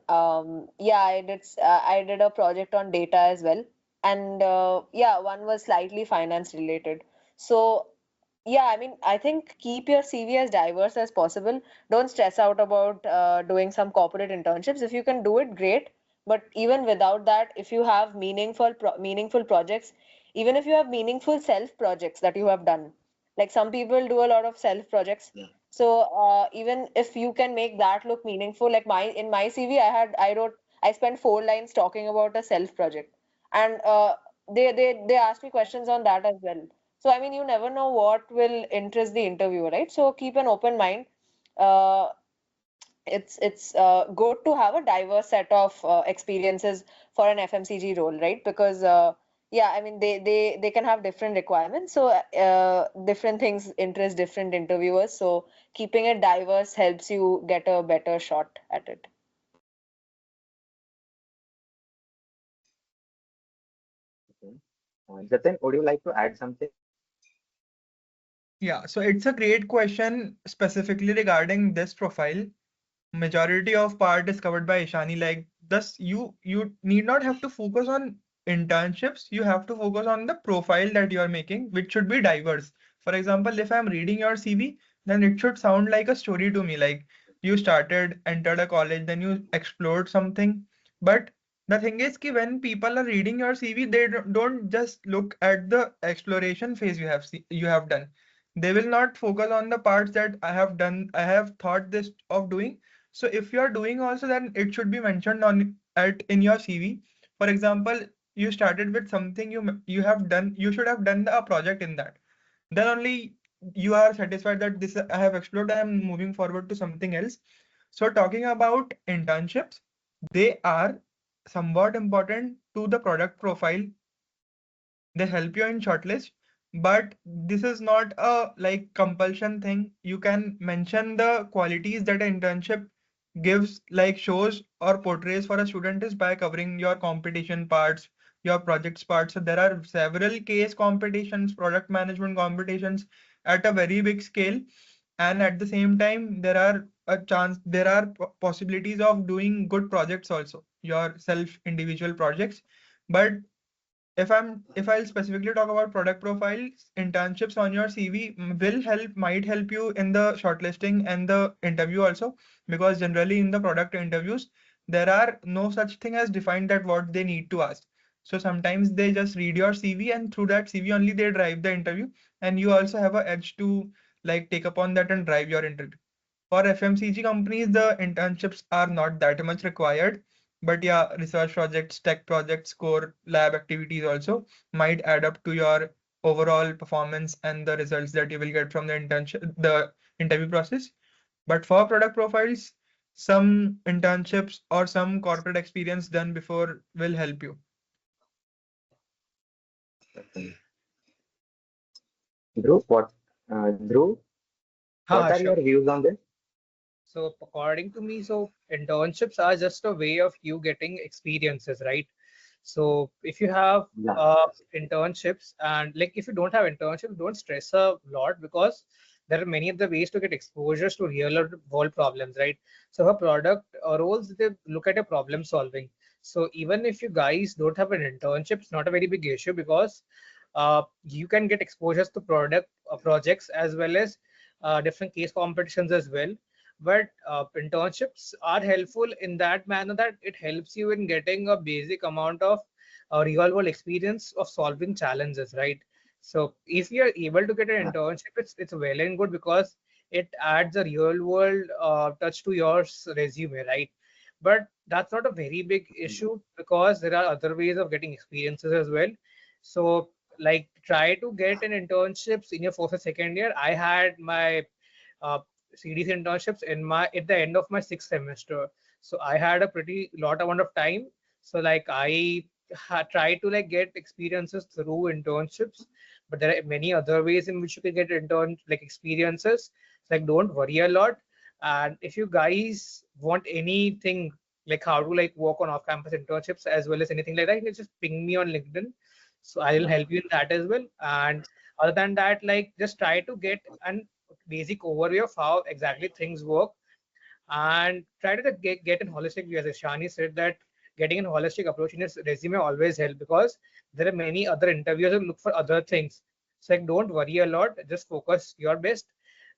yeah, I did a project on data as well, and yeah, one was slightly finance related. So yeah, I mean, I think keep your CV as diverse as possible. Don't stress out about doing some corporate internships. If you can do it, great. But even without that, if you have meaningful projects, even if you have meaningful self projects that you have done, like some people do a lot of self projects. yeah, So even if you can make that look meaningful, like my CV, I spent 4 lines talking about a self project, and they asked me questions on that as well. So, I mean, you never know what will interest the interviewer, right? So keep an open mind. Uh, it's good to have a diverse set of experiences for an FMCG role, right? Because yeah, I mean they can have different requirements, so different things interest different interviewers. So keeping it diverse helps you get a better shot at it. okay. Jatin, would you like to add something? Yeah, so it's a great question specifically regarding this profile. Majority of part is covered by Ishani. Like thus, you need not have to focus on internships. You have to focus on the profile that you are making, which should be diverse. For example, if I'm reading your CV, then it should sound like a story to me. Like you started, entered a college, then you explored something. But the thing is, ki when people are reading your CV, they don't just look at the exploration phase you have done. They will not focus on the parts that I have done. I have thought this of doing, so if you are doing also, then it should be mentioned on at in your CV. For example, you started with something you have done. You should have done a project in that. Then only you are satisfied that this I have explored. I am moving forward to something else. So talking about internships, they are somewhat important to the product profile. They help you in shortlist, but this is not a like compulsion thing. You can mention the qualities that an internship gives, like shows or portrays for a student, is by covering your competition parts, your projects parts. So there are several case competitions, product management competitions at a very big scale, and at the same time there are a chance, there are possibilities of doing good projects also, your self individual projects. But if I'll specifically talk about product profiles, internships on your CV will help, might help you in the shortlisting and the interview also, because generally in the product interviews, there are no such thing as defined that what they need to ask. So sometimes they just read your CV and through that CV only they drive the interview, and you also have a edge to like take upon that and drive your interview. For FMCG companies, the internships are not that much required. But yeah, research projects, tech projects, core lab activities also might add up to your overall performance and the results that you will get from the interview process. But for product profiles, some internships or some corporate experience done before will help you. Dhruv, what are Sure. your views on this? So according to me, so internships are just a way of you getting experiences, right? So if you have Yeah. internships, and like if you don't have internships, don't stress a lot, because there are many other ways to get exposures to real world problems, right? So for product roles, they look at a problem solving. So even if you guys don't have an internship, it's not a very big issue, because you can get exposures to product projects, as well as different case competitions as well. But internships are helpful in that manner that it helps you in getting a basic amount of real world experience of solving challenges, right? So if you're able to get an internship, it's well and good, because it adds a real world touch to your resume, right? But that's not a very big issue, because there are other ways of getting experiences as well. So like try to get an internships in your first or second year. I had my uh, CDC internships in my at the end of my sixth semester. So I had a pretty lot amount of time. So like I tried to like get experiences through internships, but there are many other ways in which you can get experiences. So, like don't worry a lot. And if you guys want anything like how to like work on off-campus internships as well as anything like that, you can just ping me on LinkedIn. So I'll help you in that as well. And other than that, like just try to get an basic overview of how exactly things work, and try to get an holistic view. As Shani said, that getting an holistic approach in his resume always help, because there are many other interviewers who look for other things. So like don't worry a lot, just focus your best,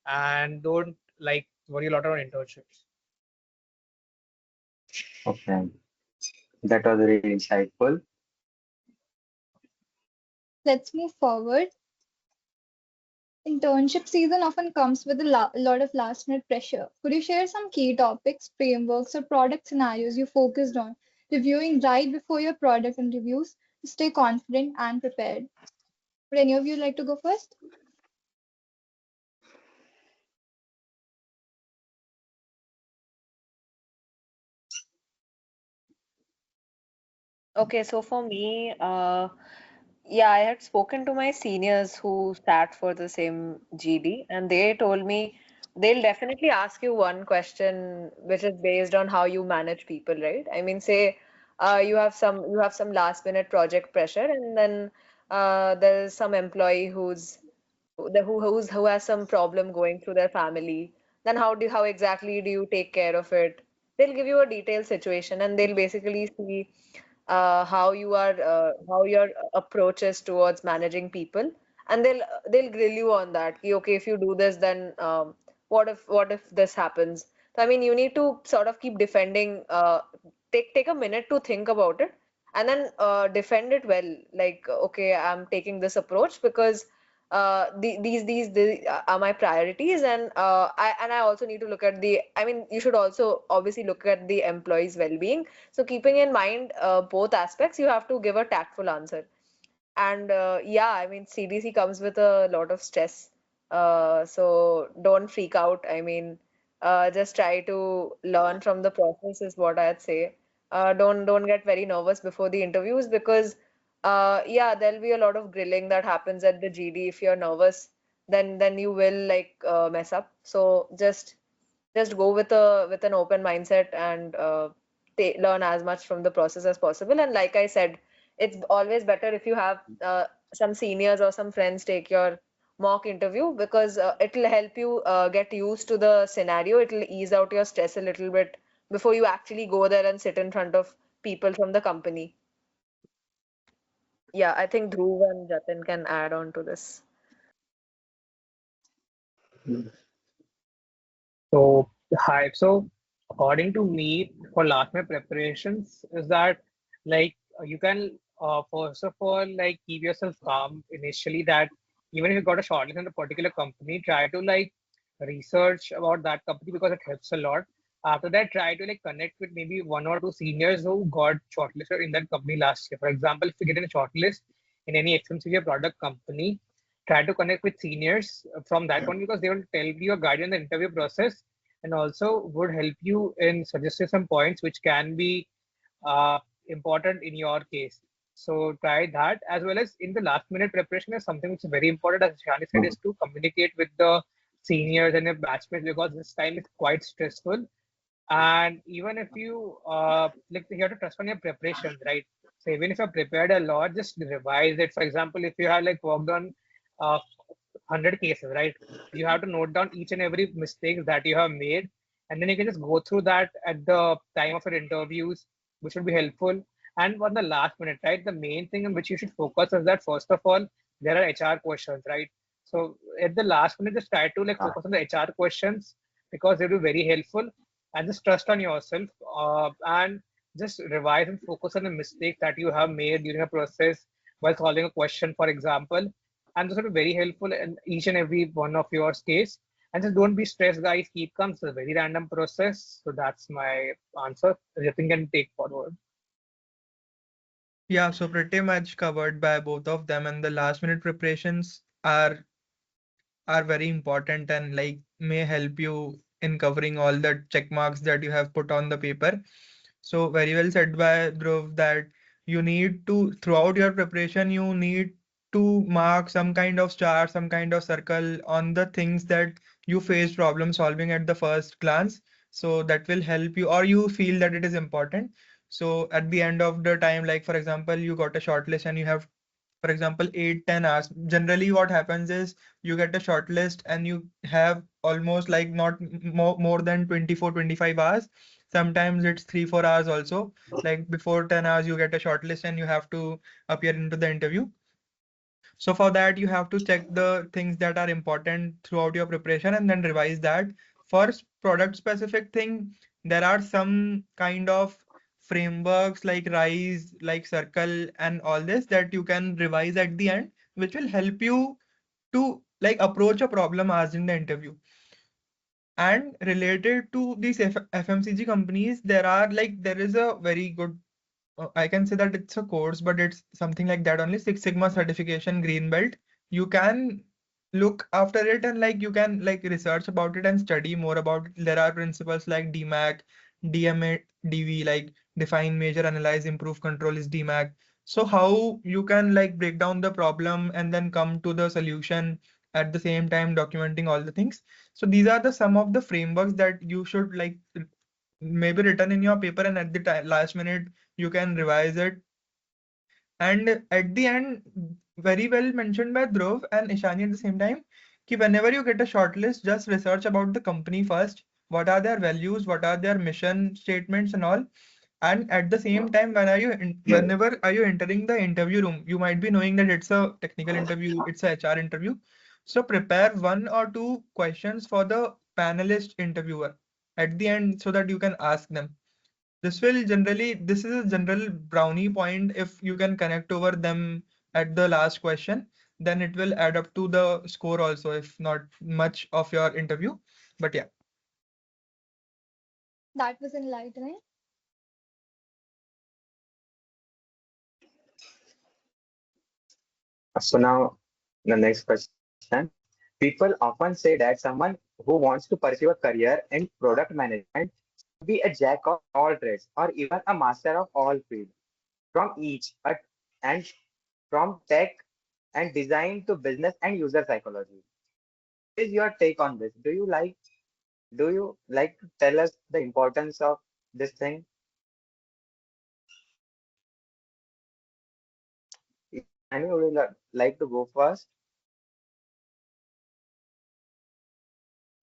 and don't like worry a lot on internships. Okay. That was really insightful. Let's move forward. Internship season often comes with a lot of last minute pressure. Could you share some key topics, frameworks, or product scenarios you focused on reviewing right before your product interviews to stay confident and prepared? Would any of you like to go first? Okay, so for me, yeah, I had spoken to my seniors who sat for the same GD, and they told me they'll definitely ask you one question, which is based on how you manage people, right? I mean, say you have some last minute project pressure, and then there's some employee who has some problem going through their family. Then how exactly do you take care of it? They'll give you a detailed situation, and they'll basically see how your approach is towards managing people, and they'll grill you on that. Okay, if you do this, then what if this happens? So I mean, you need to sort of keep defending. Take a minute to think about it, and then defend it well. Like, okay, I'm taking this approach because these are my priorities, and I also need to look at the. I mean, you should also obviously look at the employee's well-being. So keeping in mind both aspects, you have to give a tactful answer. And yeah, I mean, CDC comes with a lot of stress. So don't freak out. I mean, just try to learn from the process is what I'd say. Don't get very nervous before the interviews, because yeah, there'll be a lot of grilling that happens at the GD. If you're nervous, then you will like mess up. So just go with a with an open mindset, and learn as much from the process as possible. And like I said, it's always better if you have some seniors or some friends take your mock interview because it'll help you get used to the scenario. It'll ease out your stress a little bit before you actually go there and sit in front of people from the company. Yeah, I think Dhruv and Jatin can add on to this. So, hi. So, according to me, for last minute preparations, is that you can first of all keep yourself calm initially. That even if you got a shortlist in a particular company, try to research about that company because it helps a lot. After that, try to connect with maybe one or two seniors who got shortlisted in that company last year. For example, if you get in a shortlist in any FMCG product company, try to connect with seniors from that one because they will tell you a guide in the interview process and also would help you in suggesting some points which can be uh, important in your case. So try that as well as in the last minute preparation is something which is very important, as Shani said, is to communicate with the seniors and your batchmates because this time is quite stressful. And even if you you have to trust on your preparations, right? So even if you're prepared a lot, just revise it. For example, if you have worked on 100 cases, right? You have to note down each and every mistake that you have made, and then you can just go through that at the time of your interviews, which will be helpful. And on the last minute, right? The main thing in which you should focus is that first of all, there are HR questions, right? So at the last minute, just try to focus on the HR questions because they'll be very helpful and just trust on yourself and just revise and focus on the mistakes that you have made during a process while solving a question, for example. And this will be very helpful in each and every one of your case. And just don't be stressed, guys. Keep calm. It's a very random process. So that's my answer. Jatin can take forward. Yeah, so pretty much covered by both of them, and the last minute preparations are very important and may help you in covering all the check marks that you have put on the paper. So very well said by Dhruv that you need to, throughout your preparation, you need to mark some kind of star, some kind of circle on the things that you face problem solving at the first glance. So that will help you, or you feel that it is important. So at the end of the time, like for example, you got a shortlist and you have, for example, 8-10 hours. Generally what happens is you get a shortlist and you have almost not more than 24-25 hours. Sometimes it's 3-4 hours also. Like before 10 hours you get a shortlist and you have to appear into the interview. So for that, you have to check the things that are important throughout your preparation and then revise that. For product specific thing, there are some kind of frameworks like RISE, like Circle and all this that you can revise at the end, which will help you to approach a problem asked in the interview. And related to these FMCG companies, there is a very good I can say that it's a course, but it's something like that only. Six Sigma certification green belt. You can look after it and you can research about it and study more about it. There are principles like DMAC, DMA, DV, like define, measure, analyze, improve, control is DMAC. So how you can break down the problem and then come to the solution at the same time documenting all the things. So these are the some of the frameworks that you should maybe written in your paper, and at the last minute you can revise it. And at the end, very well mentioned by Dhruv and Ishani at the same time, कि whenever you get a shortlist, just research about the company first. What are their values? What are their mission statements and all? And at the same time, whenever are you entering the interview room, you might be knowing that it's a technical interview, it's a HR interview. So prepare 1 or 2 questions for the panelist interviewer at the end so that you can ask them. This is a general brownie point. If you can connect over them at the last question, then it will add up to the score also, if not much of your interview. But yeah. That was enlightening. So now the next question. People often say that someone who wants to pursue a career in product management should be a jack of all trades or even a master of all fields from each and from tech and design to business and user psychology. What is your take on this? Do you like to tell us the importance of this thing? Ishani, would you like to go first?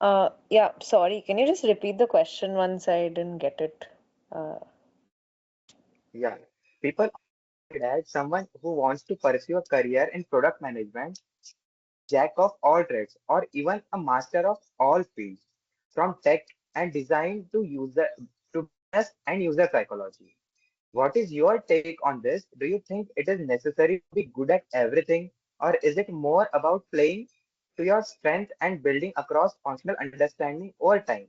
Yeah, sorry. Can you just repeat the question once? I didn't get it. Uh, Yeah. People say that someone who wants to pursue a career in product management jack of all trades or even a master of all fields, from tech and design to user to business and user psychology. What is your take on this? Do you think it is necessary to be good at everything, or is it more about playing to your strength and building across functional understanding over time?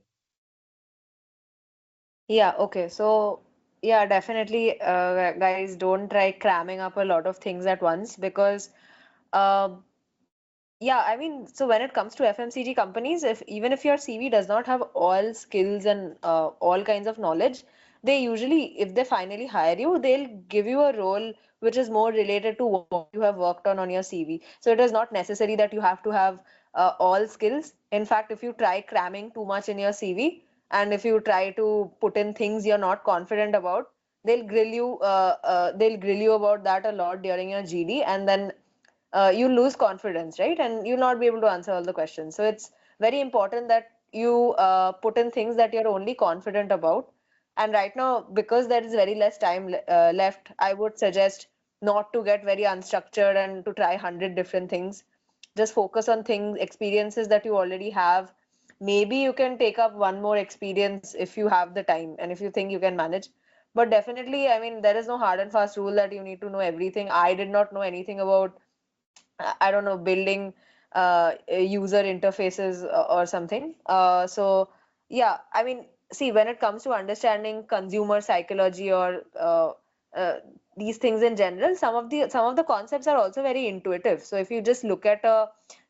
yeah, okay. So, yeah, definitely, guys, don't try cramming up a lot of things at once because um yeah, I mean, so when it comes to FMCG companies, if even if your CV does not have all skills and all kinds of knowledge, they usually, if they finally hire you, they'll give you a role which is more related to what you have worked on your CV. So it is not necessary that you have to have all skills. In fact, if you try cramming too much in your CV and if you try to put in things you're not confident about, they'll grill you about that a lot during your GD, and then you lose confidence, right? And you'll not be able to answer all the questions. So it's very important that you put in things that you're only confident about. And right now, because there is very less time left, I would suggest not to get very unstructured and to try 100 different things. Just focus on things, experiences that you already have. Maybe you can take up one more experience if you have the time and if you think you can manage. But definitely, I mean, there is no hard and fast rule that you need to know everything. I did not know anything about I don't know, building user interfaces or something. So yeah, I mean, see, when it comes to understanding consumer psychology or uh, these things in general, some of the concepts are also very intuitive. So if you just look at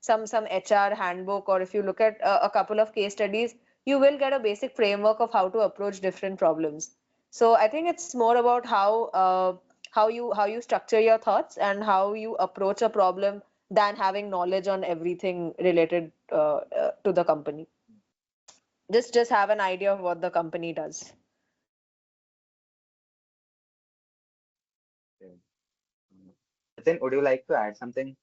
some HR handbook, or if you look at a couple of case studies, you will get a basic framework of how to approach different problems. So I think it's more about how you structure your thoughts and how you approach a problem than having knowledge on everything related to the company. Just have an idea of what the company does. Then, would you like to add something?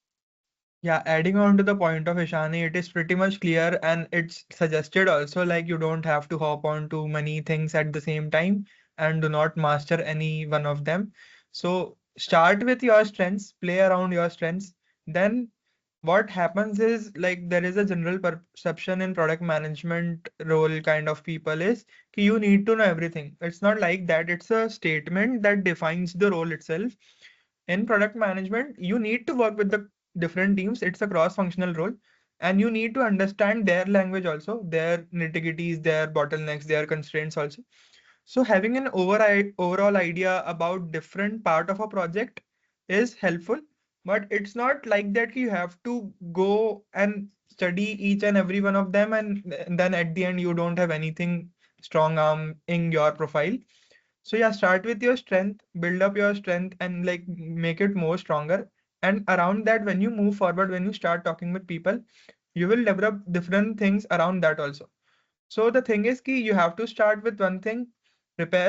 Yeah, adding on to the point of Ishani, it is pretty much clear and it's suggested also like you don't have to hop on to many things at the same time and do not master any one of them. So start with your strengths, play around your strengths. Then what happens is like there is a general perception in product management role kind of people is कि you need to know everything. It's not like that. It's a statement that defines the role itself. In product management, you need to work with the different teams. It's a cross-functional role, and you need to understand their language also, their nitty-gritties, their bottlenecks, their constraints also. So having an overall idea about different part of a project is helpful, but it's not like that you have to go and study each and every one of them, and then at the end you don't have anything strong arm in your profile. So yeah, start with your strength, build up your strength and like make it more stronger. And around that, when you move forward, when you start talking with people, you will develop different things around that also. So the thing is key, you have to start with one thing,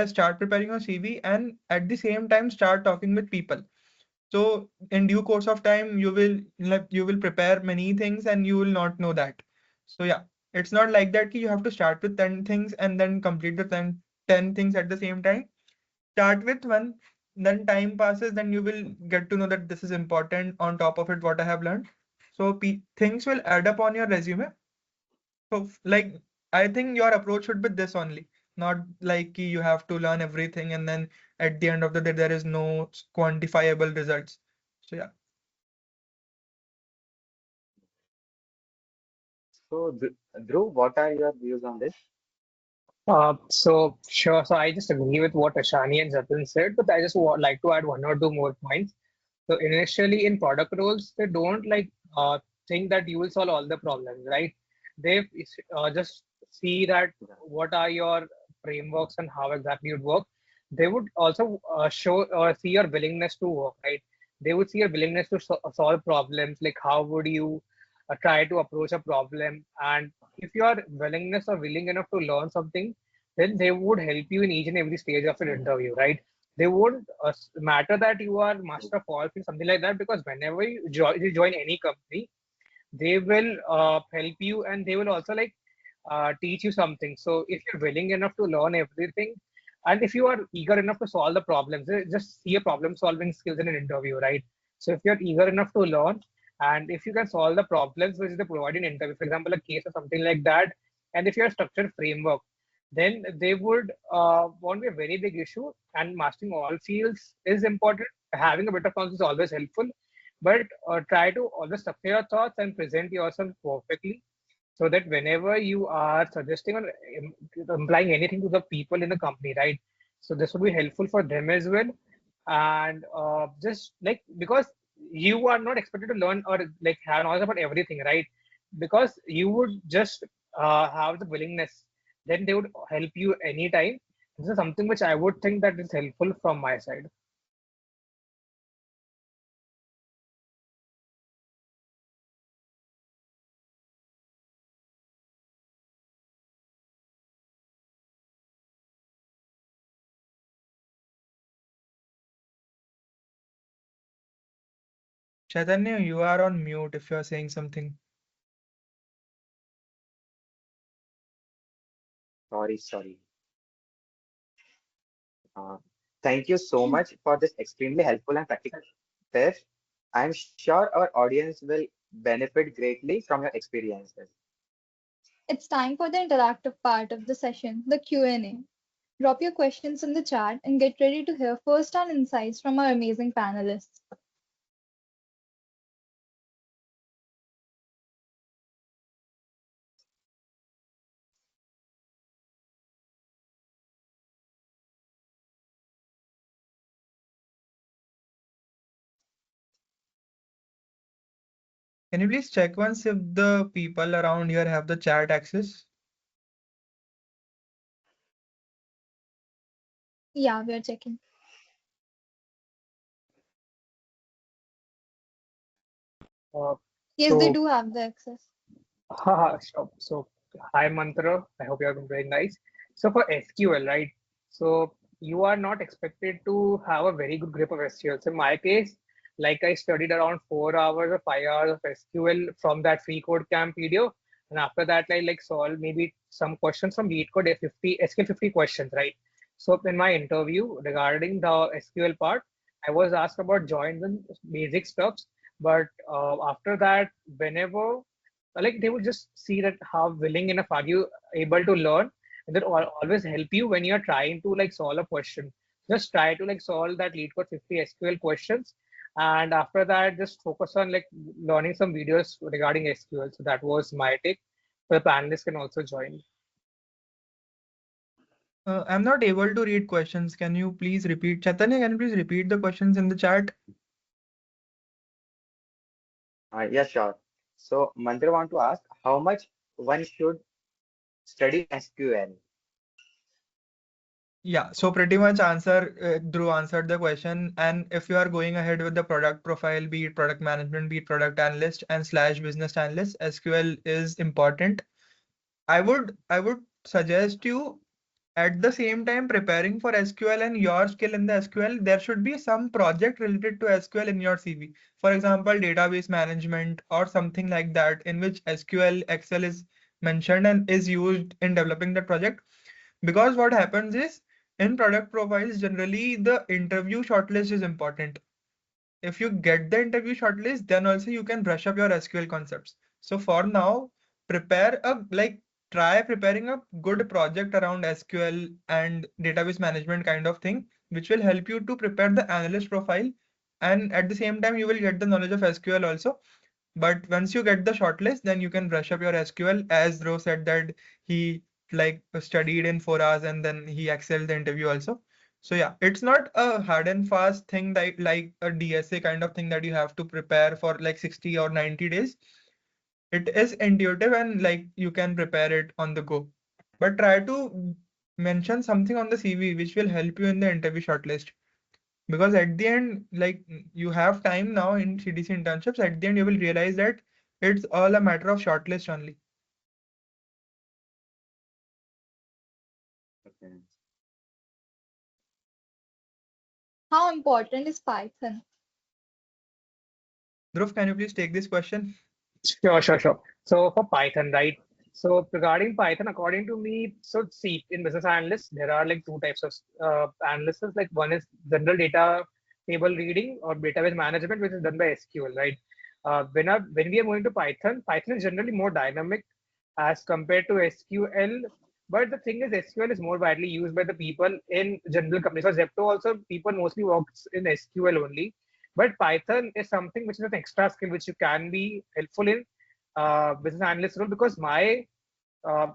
start preparing your CV and at the same time start talking with people. So in due course of time, you will prepare many things and you will not know that. So yeah, it's not like that you have to start with 10 things and then complete the 10 things at the same time. Start with one, then time passes, then you will get to know that this is important. On top of it, what I have learned. So things will add up on your resume. So like I think your approach should be this only, not like you have to learn everything and then at the end of the day there is no quantifiable results. So yeah. So, Dhruv, what are your views on this? So sure. So I just agree with what Ashani and Jatin said, but I just would like to add one or two more points. So initially in product roles, they don't think that you will solve all the problems, right? They just see that what are your frameworks and how exactly it work. They would also show or see your willingness to work, right? They would see your willingness to solve problems, like how would you try to approach a problem, and if you are willingness or willing enough to learn something, then they would help you in each and every stage of an interview, right? They won't matter that you are master of all things, something like that, because whenever you join any company, they will help you, and they will also like teach you something. So if you're willing enough to learn everything, and if you are eager enough to solve the problems, just see a problem solving skills in an interview, right? So if you're eager enough to learn, and if you can solve the problems which they provide in interview, for example, a case or something like that, and if you have structured framework, then they would won't be a very big issue. And mastering all fields is important. Having a bit of knowledge is always helpful, but try to always structure your thoughts and present yourself perfectly, so that whenever you are suggesting or implying anything to the people in the company, right? So this would be helpful for them as well. And just like, because you are not expected to learn or like have knowledge about everything, right? Because you would just have the willingness, then they would help you anytime. This is something which I would think that is helpful from my side. Chaitanya, you are on mute if you are saying something. Sorry. Uh, Thank you so much for this extremely helpful and practical tips. I'm sure our audience will benefit greatly from your experiences. It's time for the interactive part of the session, the Q&A. Drop your questions in the chat and get ready to hear first-hand insights from our amazing panelists. Can you please check once if the people around here have the chat access? Yeah, we are checking. Uh, Yes, they so do have the access. So, hi Mantra. I hope you are doing nice. So for SQL, right? So you are not expected to have a very good grip of SQL. So in my case, like I studied around 4 hours or 5 hours of SQL from that free code camp video, and after that I like solve maybe some questions from lead code 50 SQL 50 questions, right? So in my interview regarding the SQL part, I was asked about joins and basic stuffs, but after that, whenever like they will just see that how willing enough are you able to learn, and that always help you when you're trying to like solve a question. Just try to like solve that lead code 50 SQL questions, and after that just focus on like learning some videos regarding SQL. So that was my take. The panelists can also join. I'm not able to read questions. Can you please repeat? Chaitanya, can you please repeat the questions in the chat? Yeah, sure. So, Mantra want to ask how much one should study SQL. Yeah, so pretty much Dhruv answered the question. And if you are going ahead with the product profile, be it product management, be it product analyst and slash business analyst, SQL is important. I would suggest you at the same time preparing for SQL and your skill in the SQL, there should be some project related to SQL in your CV. For example, database management or something like that, in which SQL, Excel is mentioned and is used in developing the project. Because what happens is in product profiles, generally the interview shortlist is important. If you get the interview shortlist, then also you can brush up your SQL concepts. So for now, prepare a like try preparing a good project around SQL and database management kind of thing, which will help you to prepare the analyst profile. And at the same time, you will get the knowledge of SQL also. But once you get the shortlist, then you can brush up your SQL. As Dhruv said that he like studied in 4 hours and then he excelled the interview also. So yeah, it's not a hard and fast thing that like a DSA kind of thing that you have to prepare for like 60 or 90 days. It is intuitive and like you can prepare it on the go. But try to mention something on the CV which will help you in the interview shortlist. Because at the end, like you have time now in CDC internships, at the end you will realize that it's all a matter of shortlist only. Okay. How important is Python? Dhruv, can you please take this question? Sure. So for Python, right? So regarding Python, according to me, so see, in business analysts, there are like two types of analysts. Like one is general data table reading or database management, which is done by SQL, right? When we are moving to Python, Python is generally more dynamic as compared to SQL. But the thing is, SQL is more widely used by the people in general companies. So Zepto also, people mostly works in SQL only. But Python is something which is an extra skill which you can be helpful in business analyst role because my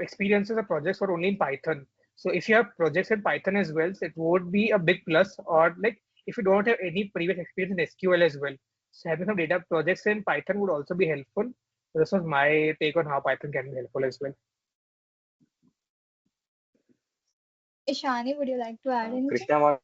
experiences or projects were only in Python. So if you have projects in Python as well, so it would be a big plus. Or like if you don't have any previous experience in SQL as well, so having some data projects in Python would also be helpful. So this was my take on how Python can be helpful as well. Ishani, would you like to add anything? Krishna, what?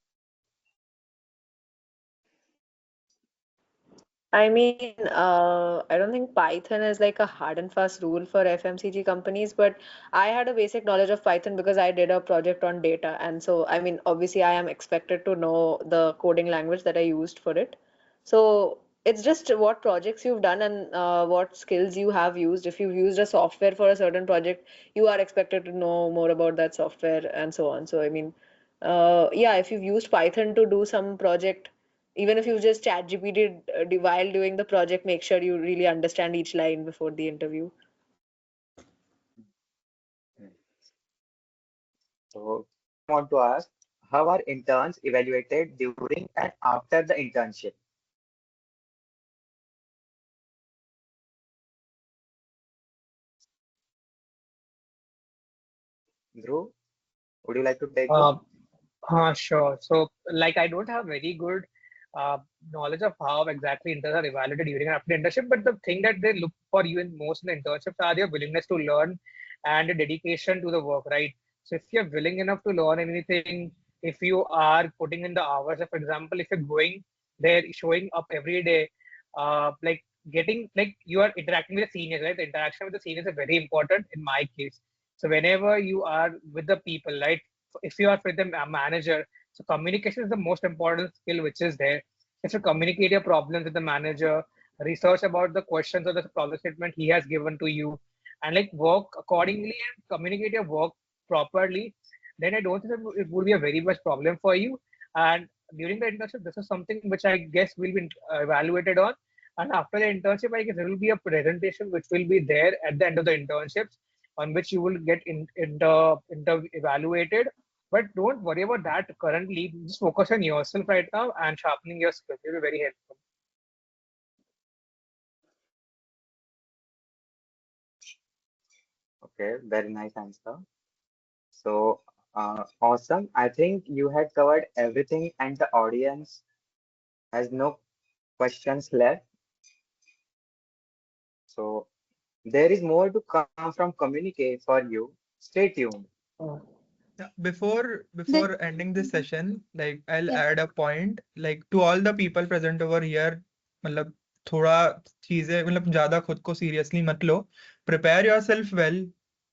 I mean, I don't think Python is like a hard and fast rule for FMCG companies, but I had a basic knowledge of Python because I did a project on data. And so, I mean, obviously, I am expected to know the coding language that I used for it. So it's just what projects you've done and what skills you have used. If you've used a software for a certain project, you are expected to know more about that software and so on. So, I mean, yeah, if you've used Python to do some project, even if you just chat GPT while doing the project, make sure you really understand each line before the interview. So I want to ask, how are interns evaluated during and after the internship? Dhruv, would you like to take this? Uh, sure. So, like, I don't have very good uh, knowledge of how exactly interns are evaluated during and after the internship, but the thing that they look for you in most in the internships are their willingness to learn and the dedication to the work, right? So, if you're willing enough to learn anything, if you are putting in the hours, for example, if you're going there, showing up every day, like getting like you are interacting with the seniors, right? The interaction with the seniors is very important in my case. So, whenever you are with the people, right? If you are with the manager, so communication is the most important skill which is there. If you communicate your problems with the manager, research about the questions or the problem statement he has given to you, and like work accordingly and communicate your work properly, then I don't think it would be a very much problem for you. And during the internship, this is something which I guess will be evaluated on. And after the internship, I guess there will be a presentation which will be there at the end of the internships on which you will get inter evaluated, but don't worry about that currently. Just focus on yourself right now and sharpening your skills. It will be very helpful. Okay, very nice answer. So awesome. I think you had covered everything, and the audience has no questions left. So there is more to come from Communique for you. Stay tuned. Uh, Yeah, before The, before ending this session, like I'll yeah. add a point, like to all the people present over here, मतलब थोड़ा चीजें मतलब ज्यादा खुद को seriously मत लो. Prepare yourself well.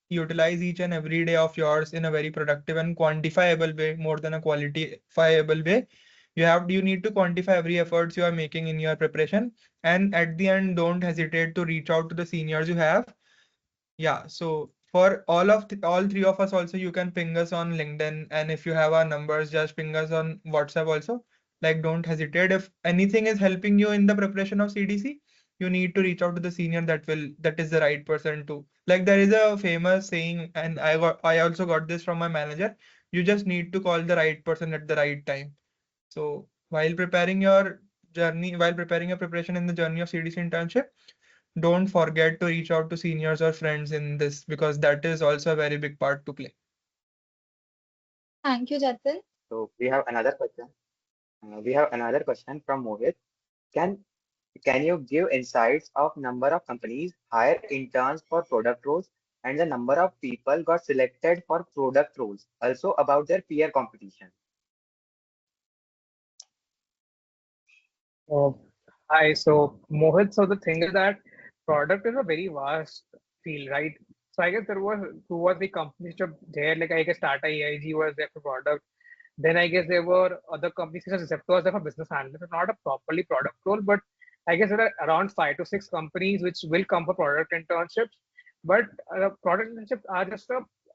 Utilize each and every day of yours in a very productive and quantifiable way, more than a qualifiable way. You need to quantify every efforts you are making in your preparation, and at the end, don't hesitate to reach out to the seniors you have. Yeah, so for all three of us also, you can ping us on LinkedIn, and if you have our numbers, just ping us on WhatsApp also. Like, don't hesitate. If anything is helping you in the preparation of CDC, you need to reach out to the senior that is the right person to. Like, there is a famous saying, and I also got this from my manager. You just need to call the right person at the right time. So while preparing your preparation in the journey of CDC internship, don't forget to reach out to seniors or friends in this because that is also a very big part to play. Thank you, Jatin. So we have another question. We have another question from Mohit. Can can you give insights of number of companies hire interns for product roles and the number of people got selected for product roles? Also about their peer competition. uh, Hi, so Mohit, so the thing is that product is a very vast field, right? So I guess there was two or three companies which were there, like I guess Tata AIG was there for product. Then I guess there were other companies such as Zepto was there for business analyst, not a properly product role, but I guess there are around 5 to 6 companies which will come for product internships. But product internships are just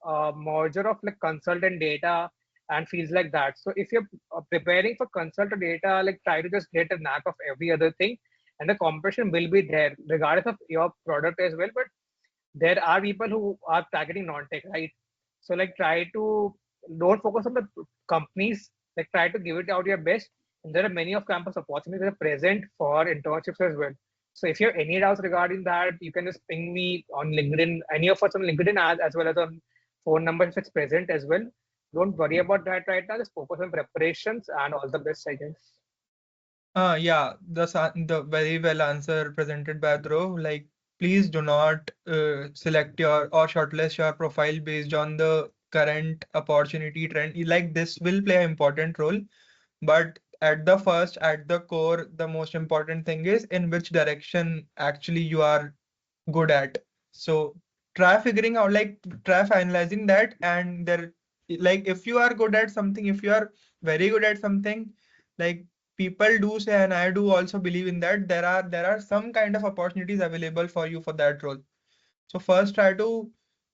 a merger of like consultant data and fields like that. So if you're preparing for consultant data, like try to just get a knack of every other thing, and the competition will be there regardless of your product as well. But there are people who are targeting non-tech, right? So like try to don't focus on the companies, like try to give it out your best. And there are many of campus opportunities that are present for internships as well. So if you have any doubts regarding that, you can just ping me on LinkedIn, any of us on LinkedIn as well as on phone number if it's present as well. Don't worry about that right now. Just focus on preparations and all the best, I guess. Yeah, the very well answer presented by Dhruv. Like, please do not select your or shortlist your profile based on the current opportunity trend. Like, this will play an important role, but at the core, the most important thing is in which direction actually you are good at. So try figuring out, like, try finalizing that, and there, like, if you are good at something, if you are very good at something, like, people do say, and I do also believe in that, there are some kind of opportunities available for you for that role. So first try to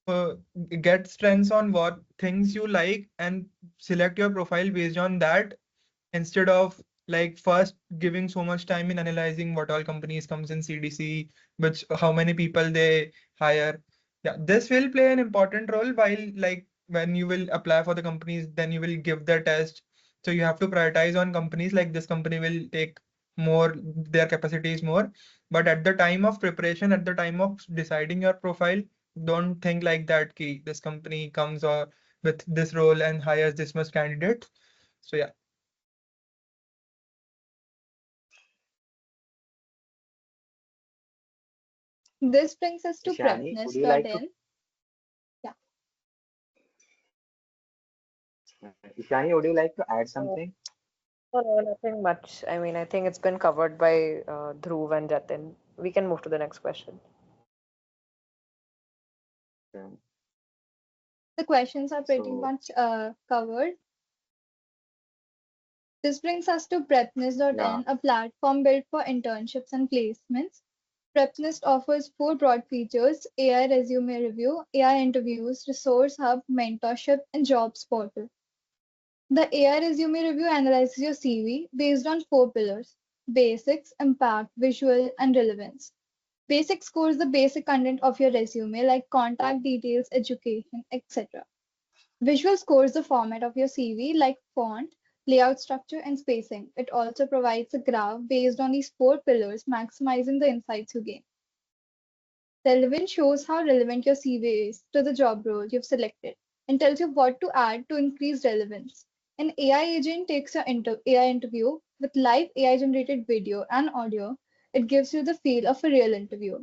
uh, get strengths on what things you like and select your profile based on that, instead of like first giving so much time in analyzing what all companies comes in CDC, which how many people they hire. Yeah, this will play an important role while, like, when you will apply for the companies, then you will give the test. So you have to prioritize on companies, like this company will take more, their capacity is more. But at the time of preparation, at the time of deciding your profile, don't think like that key this company comes or with this role and hires this much candidate. So yeah. This brings us to Ishani, would you like to prepness.in. Yeah. Ishani, would you like to add Uh, something? no, nothing much. I mean, I think it's been covered by Dhruv and Jatin. We can move to the next question. Um, The questions are pretty So much covered. This brings us to yeah, prepness.in, a platform built for internships and placements. Prepnest offers four broad features: AI resume review, AI interviews, resource hub, mentorship, and jobs portal. The AI resume review analyzes your CV based on four pillars: basics, impact, visual, and relevance. Basic scores the basic content of your resume, like contact details, education, etc. Visual scores the format of your CV, like font, layout structure, and spacing. It also provides a graph based on these four pillars, maximizing the insights you gain. Relevance shows how relevant your CV is to the job role you've selected and tells you what to add to increase relevance. An AI agent takes your AI interview with live AI generated video and audio. It gives you the feel of a real interview.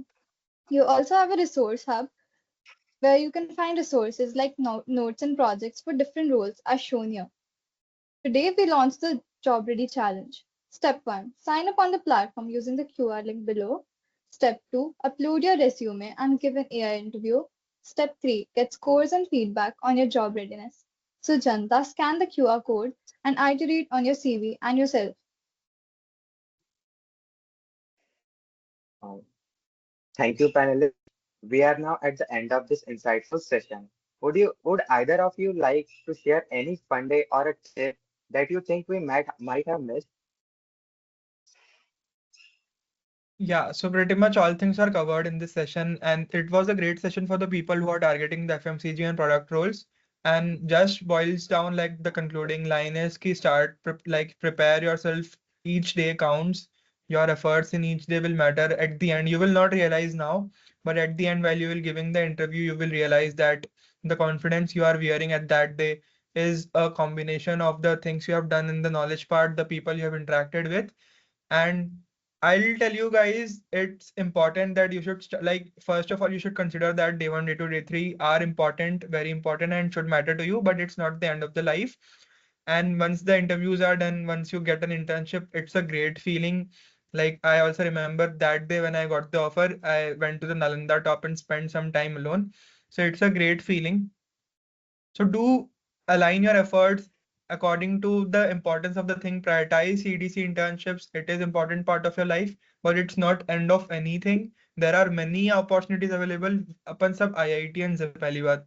You also have a resource hub where you can find resources like notes and projects for different roles as shown here. Today we launched the Job Ready Challenge. Step 1. Sign up on the platform using the QR link below. Step 2. Upload your resume and give an AI interview. Step 3. Get scores and feedback on your job readiness. So Janta, scan the QR code and iterate on your CV and yourself. um, thank you, panelists. We are now at the end of this insightful session. Would either of you like to share any fun day or a tip that you think we might have missed? Yeah, so pretty much all things are covered in this session, and it was a great session for the people who are targeting the FMCG and product roles. And just boils down, like, the concluding line is key start like prepare yourself. Each day counts. Your efforts in each day will matter. At the end, you will not realize now, but at the end, while you will giving the interview, you will realize that the confidence you are wearing at that day is a combination of the things you have done in the knowledge part, the people you have interacted with, and I'll tell you guys, it's important that you should like, first of all, you should consider that day one, day two, day three are important, very important, and should matter to you, but it's not the end of the life. And once the interviews are done, once you get an internship, it's a great feeling. Like, I also remember that day when I got the offer, I went to the Nalanda top and spent some time alone. So it's a great feeling. So do align your efforts according to the importance of the thing. Prioritize CDC internships. It is important part of your life, but it's not end of anything. there are many opportunities available. अपन सब IITians है पहली बात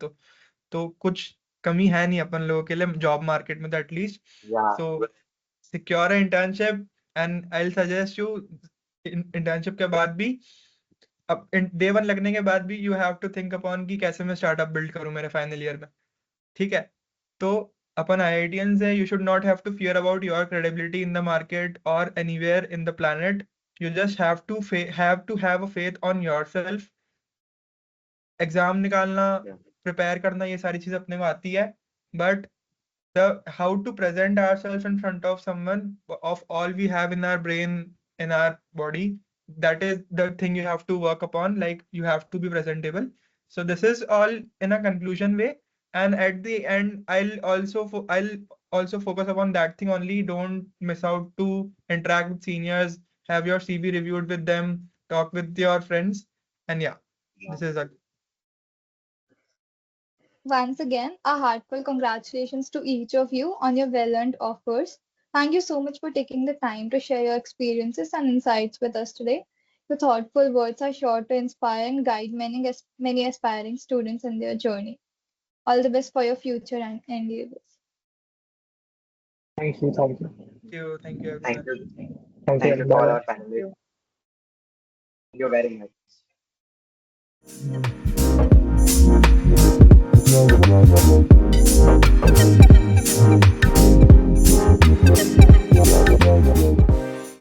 तो कुछ कमी है नहीं अपन लोगों के लिए जॉब मार्केट में at least. Yeah. So secure an internship and I'll suggest you internship के बाद भी अब डे 1 लगने के बाद भी you have to think upon कि कैसे मैं स्टार्टअप बिल्ड करूं मेरे फाइनल ईयर में. ठीक है, तो अपन IITians है, you should not have to fear about your credibility in the market or anywhere in the planet. You just have to have a faith on yourself. Exam निकालना, Yeah. Prepare करना, ये सारी चीजें अपने को आती है, but how to present ourselves in front of someone, of all we have in our brain, in our body, that is the thing you have to work upon. Like you have to be presentable. So this is all in a conclusion way, and at the end I'll also focus upon that thing only. Don't miss out to interact with seniors, have your CV reviewed with them, talk with your friends, and yeah, this is a Once again, a heartfelt congratulations to each of you on your well-earned offers. Thank you so much for taking the time to share your experiences and insights with us today. Your thoughtful words are sure to inspire and guide many aspiring students in their journey. All the best for your future and endeavors. Thank you. Thank you. thank you Thank everyone. you. Thank Thank you. you to all Bye. our panelists. Thank you very much.